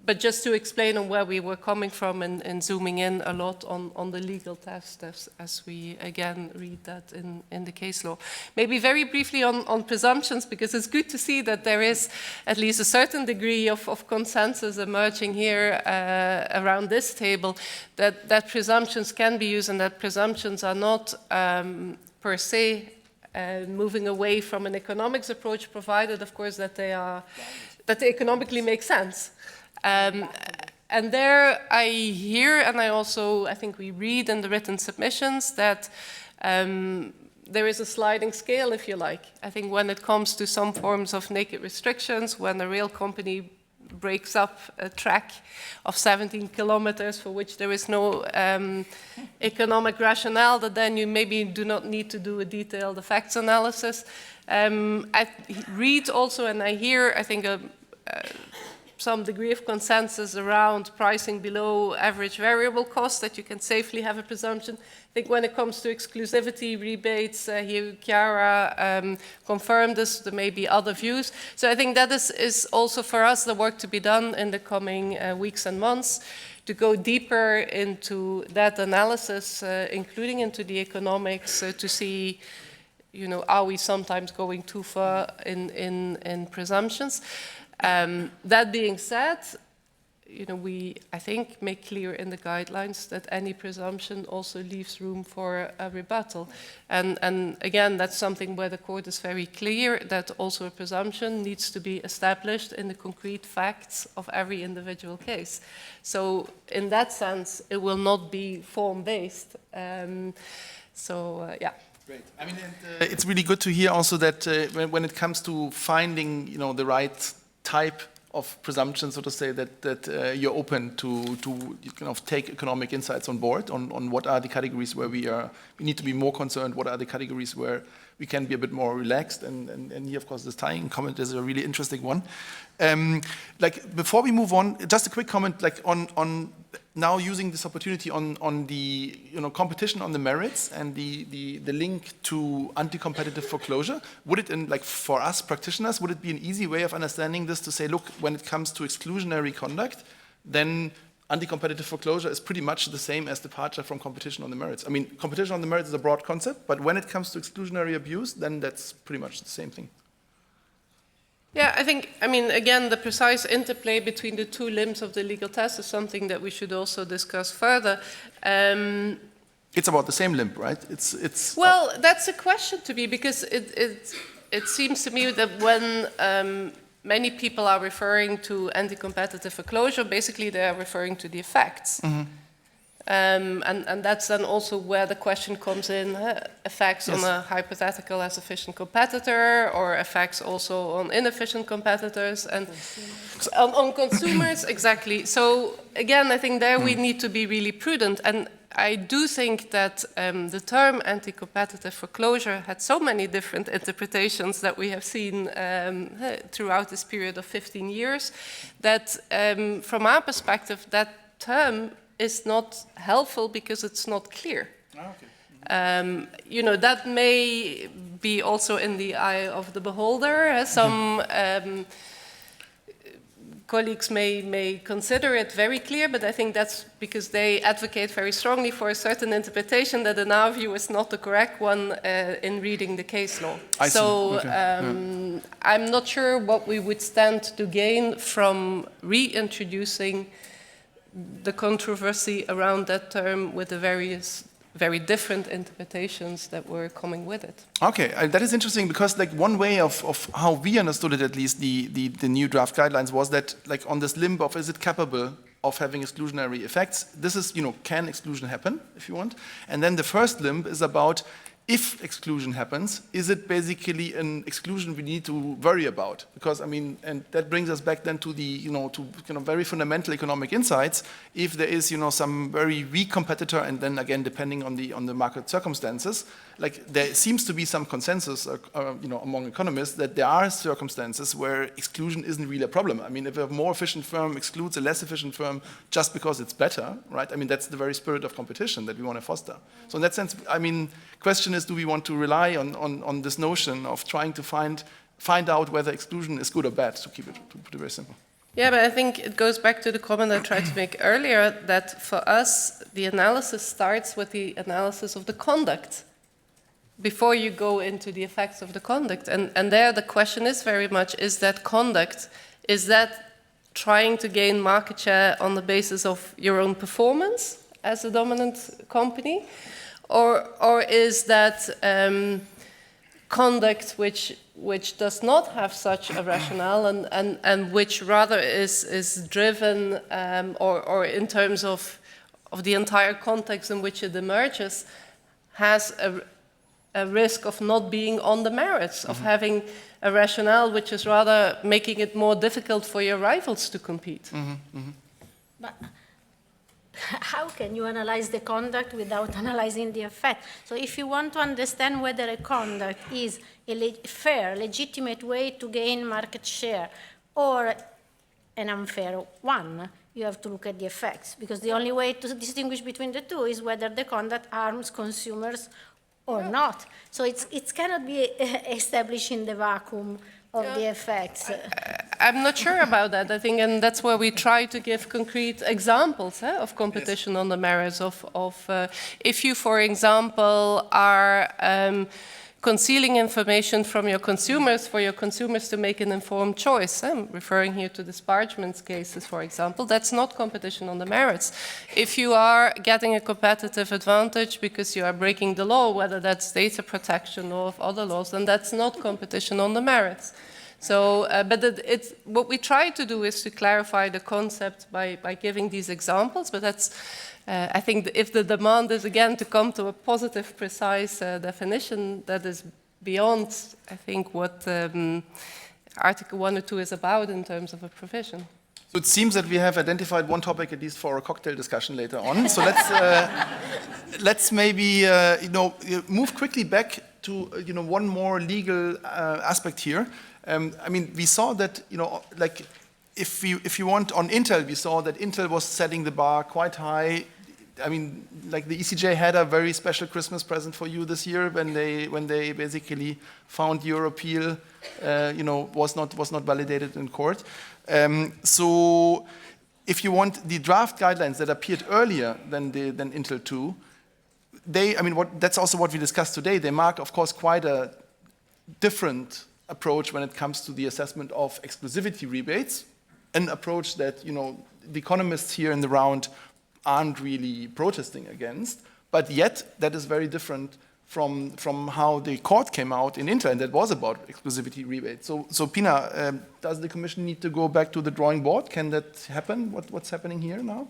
But just to explain on where we were coming from and zooming in a lot on the legal test as we again read that in the case law. Maybe very briefly on presumptions, because it's good to see that there is at least a certain degree of consensus emerging here around this table, that presumptions can be used and that presumptions are not per se moving away from an economics approach, provided of course that they economically make sense. And there I hear, and I think we read in the written submissions that there is a sliding scale, if you like. I think when it comes to some forms of naked restrictions, when a rail company breaks up a track of 17 kilometers for which there is no economic rationale, that then you maybe do not need to do a detailed effects analysis. I read also and I hear, I think, some degree of consensus around pricing below average variable cost, that you can safely have a presumption. I think when it comes to exclusivity rebates, here Chiara confirmed this, there may be other views. So I think that is also for us the work to be done in the coming weeks and months, to go deeper into that analysis, including into the economics, to see, you know, are we sometimes going too far in presumptions? That being said, you know, we, I think, make clear in the guidelines that any presumption also leaves room for a rebuttal. And again, that's something where the court is very clear that also a presumption needs to be established in the concrete facts of every individual case. So in that sense, it will not be form-based. Yeah. Great. I mean, it's really good to hear also that when it comes to finding, you know, the right type of presumption, so to say, that you're open to kind of take economic insights on board on what are the categories where we need to be more concerned, what are the categories where we can be a bit more relaxed, and here, of course, this tying comment is a really interesting one. Like, before we move on, just a quick comment, like, on now using this opportunity on the, you know, competition on the merits and the link to anti-competitive foreclosure. Would it, like, for us practitioners, would it be an easy way of understanding this to say, look, when it comes to exclusionary conduct, then anti-competitive foreclosure is pretty much the same as departure from competition on the merits. I mean, competition on the merits is a broad concept, but when it comes to exclusionary abuse, then that's pretty much the same thing. Yeah, I mean, again, the precise interplay between the two limbs of the legal test is something that we should also discuss further. It's about the same limb, right? It's well, that's a question to me, because it seems to me that when many people are referring to anti-competitive foreclosure, basically they are referring to the effects. Mm-hmm. And that's then also where the question comes in, effects on a hypothetical as efficient competitor, or effects also on inefficient competitors, and on consumers, exactly. So again, I think there we need to be really prudent. And I do think that the term anti-competitive foreclosure had so many different interpretations that we have seen throughout this period of 15 years, that from our perspective, that term is not helpful because it's not clear. Oh, okay. You know, that may be also in the eye of the beholder. Some colleagues may consider it very clear, but I think that's because they advocate very strongly for a certain interpretation that in our view is not the correct one in reading the case law. I see. Okay. I'm not sure what we would stand to gain from reintroducing the controversy around that term with the various very different interpretations that were coming with it. Okay, that is interesting, because like one way of how we understood it, at least the new draft guidelines, was that like on this limb of is it capable of having exclusionary effects, this is, you know, can exclusion happen, if you want? And then the first limb is about if exclusion happens, is it basically an exclusion we need to worry about? Because, I mean, and that brings us back then to the, you know, to kind of very fundamental economic insights. If there is, you know, some very weak competitor, and then again, depending on the market circumstances, like there seems to be some consensus, you know, among economists that there are circumstances where exclusion isn't really a problem. I mean, if a more efficient firm excludes a less efficient firm just because it's better, right? I mean, that's the very spirit of competition that we want to foster. So in that sense, I mean, question is, do we want to rely on this notion of trying to find out whether exclusion is good or bad, to put it very simple? Yeah, but I think it goes back to the comment I tried to make earlier, that for us, the analysis starts with the analysis of the conduct before you go into the effects of the conduct. And there the question is very much, is that conduct, is that trying to gain market share on the basis of your own performance as a dominant company? Or is that conduct which does not have such a rationale and which rather is driven or in terms of the entire context in which it emerges, has a risk of not being on the merits, of having a rationale which is rather making it more difficult for your rivals to compete. But how can you analyze the conduct without analyzing the effect? So if you want to understand whether a conduct is a fair, legitimate way to gain market share or an unfair one, you have to look at the effects, because the only way to distinguish between the two is whether the conduct harms consumers or not. So it cannot be established in the vacuum of the effects. I'm not sure about that. I think, and that's where we try to give concrete examples of competition on the merits if you, for example, are concealing information from your consumers for your consumers to make an informed choice. I'm referring here to disparagement cases, for example. That's not competition on the merits. If you are getting a competitive advantage because you are breaking the law, whether that's data protection or other laws, then that's not competition on the merits. So, what we try to do is to clarify the concept by giving these examples, but that's, I think if the demand is again to come to a positive, precise definition, that is beyond, I think, what Article 1 or 2 is about in terms of a provision. So it seems that we have identified one topic at least for a cocktail discussion later on. So let's maybe move quickly back to one more legal aspect here. I mean, we saw that like if you want on Intel, we saw that Intel was setting the bar quite high. I mean, like the ECJ had a very special Christmas present for you this year when they basically found your appeal, was not validated in court. So, if you want the draft guidelines that appeared earlier than Intel 2, that's also what we discussed today. They mark, of course, quite a different approach when it comes to the assessment of exclusivity rebates, an approach that the economists here in the round aren't really protesting against, but yet that is very different from how the court came out in Intel, and that was about exclusivity rebates. So Pinar, does the Commission need to go back to the drawing board? Can that happen? What's happening here now?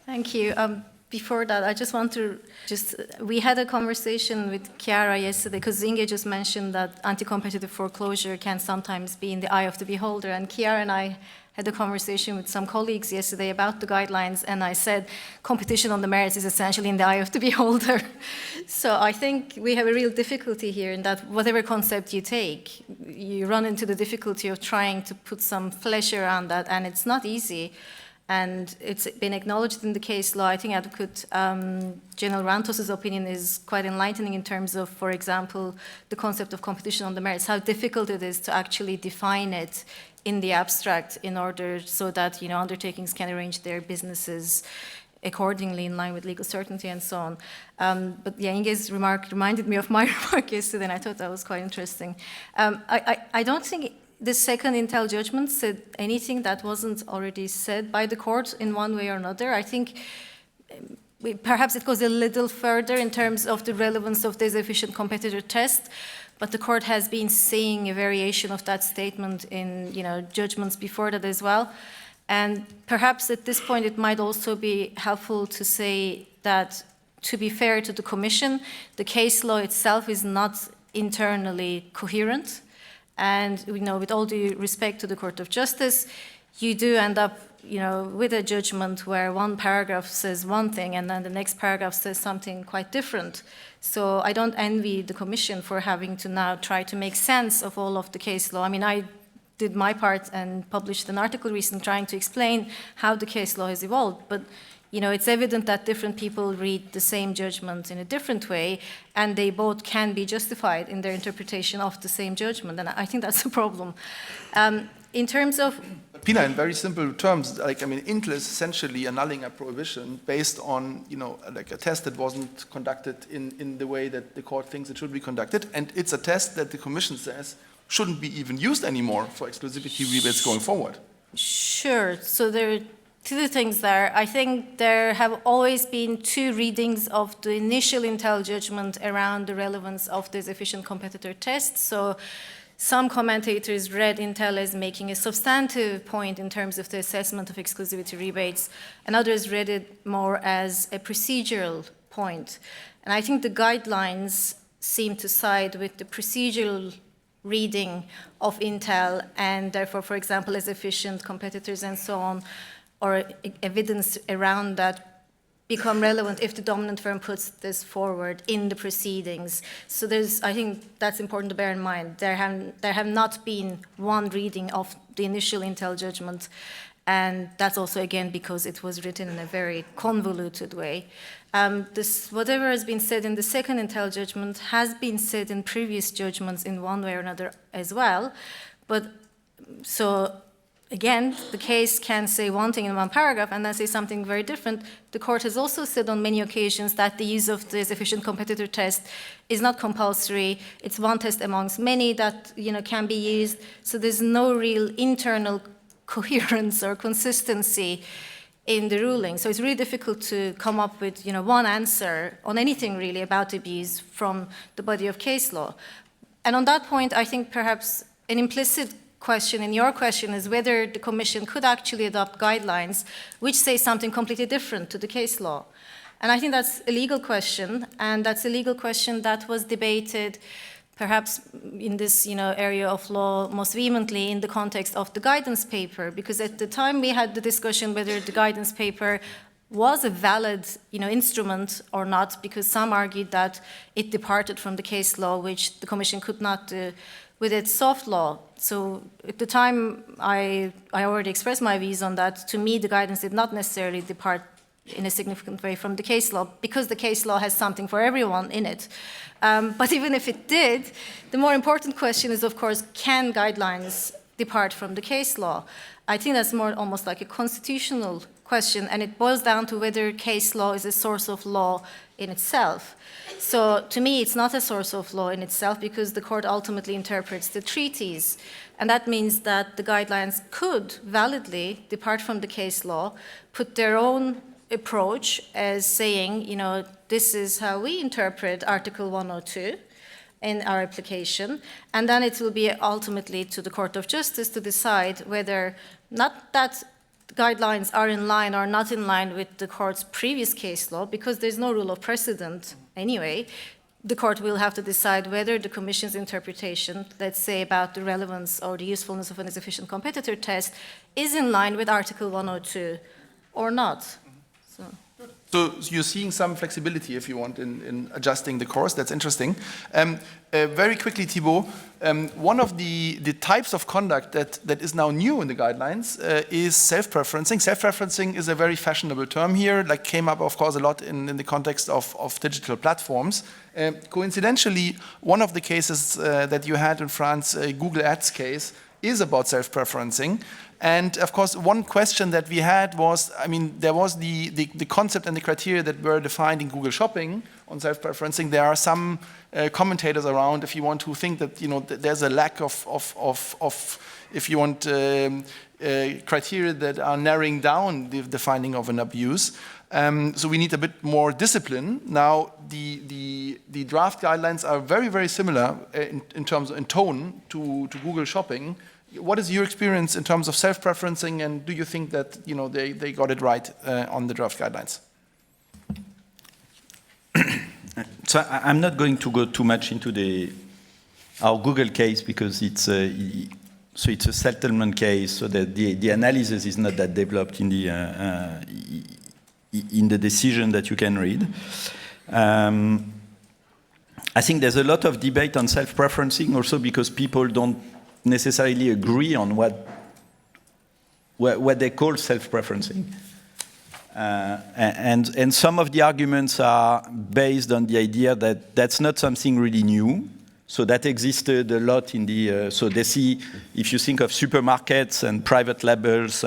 Thank you. Before that, I just want to we had a conversation with Chiara yesterday, because Inge just mentioned that anti-competitive foreclosure can sometimes be in the eye of the beholder, and Chiara and I had a conversation with some colleagues yesterday about the guidelines, and I said competition on the merits is essentially in the eye of the beholder. So I think we have a real difficulty here in that whatever concept you take, you run into the difficulty of trying to put some flesh around that, and it's not easy. And it's been acknowledged in the case law. I think Advocate General Rantos's opinion is quite enlightening in terms of, for example, the concept of competition on the merits, how difficult it is to actually define it in the abstract in order so that undertakings can arrange their businesses accordingly in line with legal certainty and so on. But yeah, Inge's remark reminded me of my remark yesterday, and I thought that was quite interesting. I don't think the second Intel judgment said anything that wasn't already said by the court in one way or another. I think perhaps it goes a little further in terms of the relevance of this efficient competitor test, but the court has been saying a variation of that statement in judgments before that as well. And perhaps at this point it might also be helpful to say that, to be fair to the Commission, the case law itself is not internally coherent. And with all due respect to the Court of Justice, you do end up with a judgment where one paragraph says one thing and then the next paragraph says something quite different. So I don't envy the Commission for having to now try to make sense of all of the case law. I mean, I did my part and published an article recently trying to explain how the case law has evolved, but it's evident that different people read the same judgment in a different way, and they both can be justified in their interpretation of the same judgment, and I think that's a problem. In terms of... Pinar, in very simple terms, Intel is essentially annulling a prohibition based on, like a test that wasn't conducted in the way that the court thinks it should be conducted, and it's a test that the Commission says shouldn't be even used anymore for exclusivity rebates going forward. Sure. So there are two things there. I think there have always been two readings of the initial Intel judgment around the relevance of this efficient competitor test. So some commentators read Intel as making a substantive point in terms of the assessment of exclusivity rebates, and others read it more as a procedural point. And I think the guidelines seem to side with the procedural reading of Intel, and therefore, for example, as efficient competitors and so on, or evidence around that become relevant if the dominant firm puts this forward in the proceedings. So I think that's important to bear in mind. There have not been one reading of the initial Intel judgment, and that's also, again, because it was written in a very convoluted way. Whatever has been said in the second Intel judgment has been said in previous judgments in one way or another as well. But so again, the case can say one thing in one paragraph and then say something very different. The court has also said on many occasions that the use of this efficient competitor test is not compulsory. It's one test amongst many that can be used. So there's no real internal coherence or consistency in the ruling. So it's really difficult to come up with one answer on anything really about abuse from the body of case law. And on that point, I think perhaps an implicit question in your question is whether the Commission could actually adopt guidelines which say something completely different to the case law. And I think that's a legal question, and that's a legal question that was debated perhaps in this area of law most vehemently in the context of the guidance paper, because at the time we had the discussion whether the guidance paper was a valid instrument or not, because some argued that it departed from the case law, which the Commission could not do with its soft law. So at the time, I already expressed my views on that. To me, the guidance did not necessarily depart in a significant way from the case law, because the case law has something for everyone in it. But even if it did, the more important question is, of course, can guidelines depart from the case law? I think that's more almost like a constitutional question, and it boils down to whether case law is a source of law in itself. So to me, it's not a source of law in itself, because the court ultimately interprets the treaties. And that means that the guidelines could validly depart from the case law, put their own approach as saying, this is how we interpret Article 102 in our application. And then it will be ultimately to the Court of Justice to decide whether not that guidelines are in line or not in line with the court's previous case law, because there's no rule of precedent anyway. The court will have to decide whether the Commission's interpretation, let's say about the relevance or the usefulness of an efficient competitor test, is in line with Article 102 or not. So you're seeing some flexibility, if you want, in adjusting the course. That's interesting. Very quickly, Thibaud, one of the types of conduct that is now new in the guidelines is self-preferencing. Self-preferencing is a very fashionable term here, came up, of course, a lot in the context of digital platforms. Coincidentally, one of the cases that you had in France, a Google Ads case, is about self-preferencing. And of course, one question that we had was, there was the concept and the criteria that were defined in Google Shopping on self-preferencing. There are some commentators around, if you want, who think that there's a lack of if you want, criteria that are narrowing down the finding of an abuse. So we need a bit more discipline. Now, the draft guidelines are very, very similar in terms of tone to Google Shopping. What is your experience in terms of self-preferencing, and do you think that they got it right on the draft guidelines? So I'm not going to go too much into our Google case, because it's a settlement case, so that the analysis is not that developed in the decision that you can read. I think there's a lot of debate on self-preferencing also because people don't necessarily agree on what they call self-preferencing. And some of the arguments are based on the idea that that's not something really new. So that existed a lot in the, so they see, if you think of supermarkets and private labels,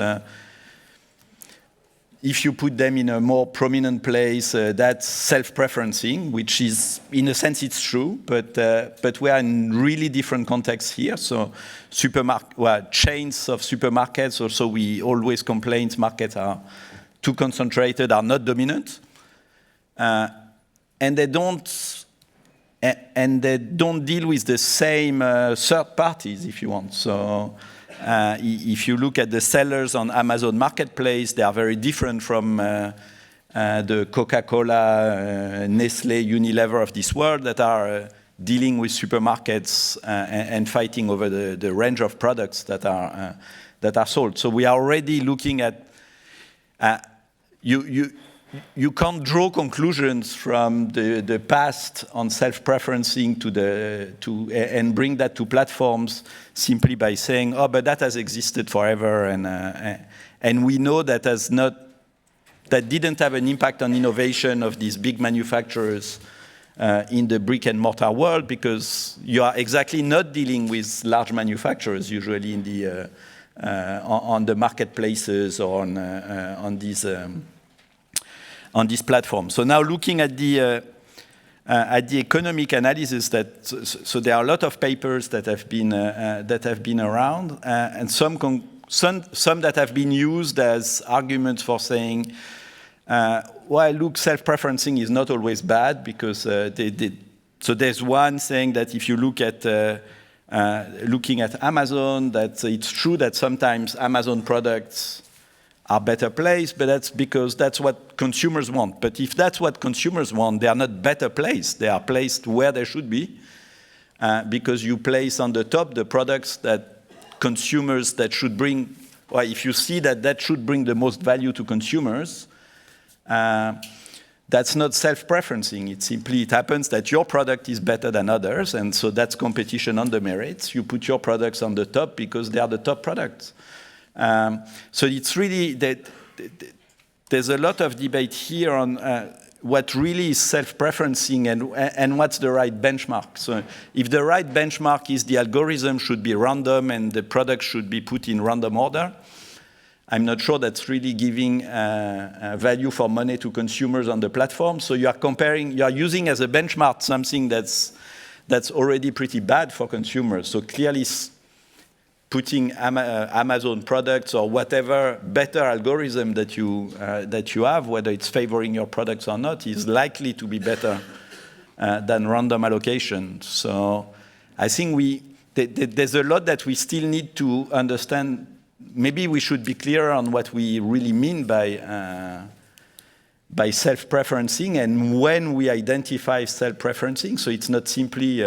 if you put them in a more prominent place, that's self-preferencing, which is, in a sense, it's true, but we are in really different contexts here. So chains of supermarkets, also we always complain markets are too concentrated, are not dominant. And they don't deal with the same third parties, if you want. So if you look at the sellers on Amazon Marketplace, they are very different from the Coca-Cola, Nestle, Unilever of this world that are dealing with supermarkets and fighting over the range of products that are sold. So we are already looking at you can't draw conclusions from the past on self-preferencing and bring that to platforms simply by saying, oh, but that has existed forever, and we know that that didn't have an impact on innovation of these big manufacturers in the brick and mortar world, because you are exactly not dealing with large manufacturers usually in the on the marketplaces or on these platforms. So now looking at the economic analysis, so there are a lot of papers that have been around, and some that have been used as arguments for saying, well, look, self-preferencing is not always bad, because so there's one saying that if you look at looking at Amazon, that it's true that sometimes Amazon products are better placed, but that's because that's what consumers want. But if that's what consumers want, they are not better placed. They are placed where they should be, because you place on the top the products that consumers that should bring, or if you see that should bring the most value to consumers, that's not self-preferencing. It happens that your product is better than others, and so that's competition on the merits. You put your products on the top because they are the top products. So it's really that there's a lot of debate here on what really is self-preferencing and what's the right benchmark. So if the right benchmark is the algorithm should be random and the product should be put in random order, I'm not sure that's really giving value for money to consumers on the platform. So you are using as a benchmark something that's already pretty bad for consumers. So clearly putting Amazon products or whatever better algorithm that you have, whether it's favoring your products or not, is likely to be better than random allocation. So I think there's a lot that we still need to understand. Maybe we should be clearer on what we really mean by self-preferencing and when we identify self-preferencing. So it's not simply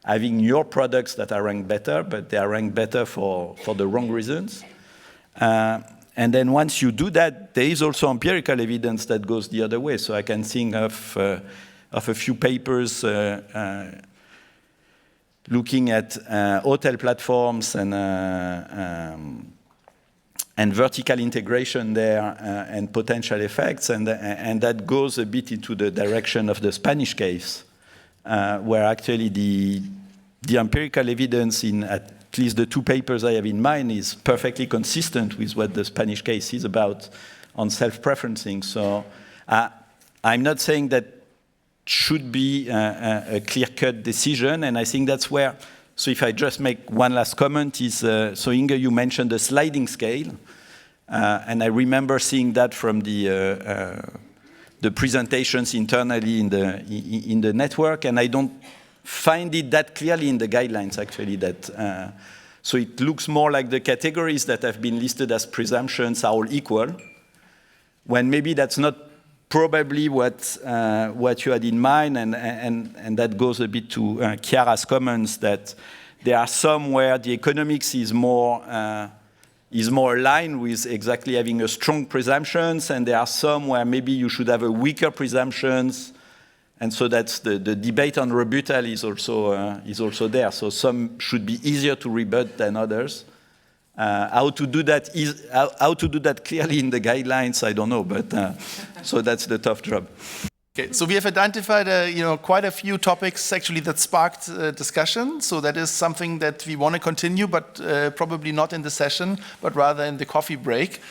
having your products that are ranked better, but they are ranked better for the wrong reasons. And then once you do that, there is also empirical evidence that goes the other way. So I can think of a few papers looking at hotel platforms and vertical integration there and potential effects, and that goes a bit into the direction of the Spanish case, where actually the empirical evidence in at least the two papers I have in mind is perfectly consistent with what the Spanish case is about on self-preferencing. So I'm not saying that should be a clear-cut decision, and I think that's where, so if I just make one last comment, is, so Inge, you mentioned the sliding scale, and I remember seeing that from the presentations internally in the network, and I don't find it that clearly in the guidelines, actually, that, so it looks more like the categories that have been listed as presumptions are all equal, when maybe that's not probably what you had in mind, and that goes a bit to Chiara's comments, that there are some where the economics is more aligned with exactly having a strong presumptions, and there are some where maybe you should have a weaker presumptions, and so that's the debate on rebuttal is also there. So some should be easier to rebut than others. How to do that clearly in the guidelines, I don't know, but so that's the tough job. Okay, so we have identified quite a few topics actually that sparked discussion. So that is something that we want to continue, but probably not in the session, but rather in the coffee break.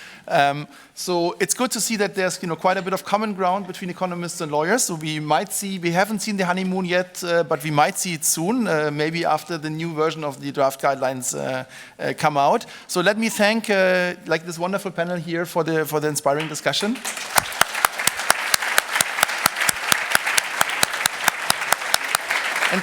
So it's good to see that there's quite a bit of common ground between economists and lawyers. So we haven't seen the honeymoon yet, but we might see it soon, maybe after the new version of the draft guidelines come out. So let me thank this wonderful panel here for the inspiring discussion. And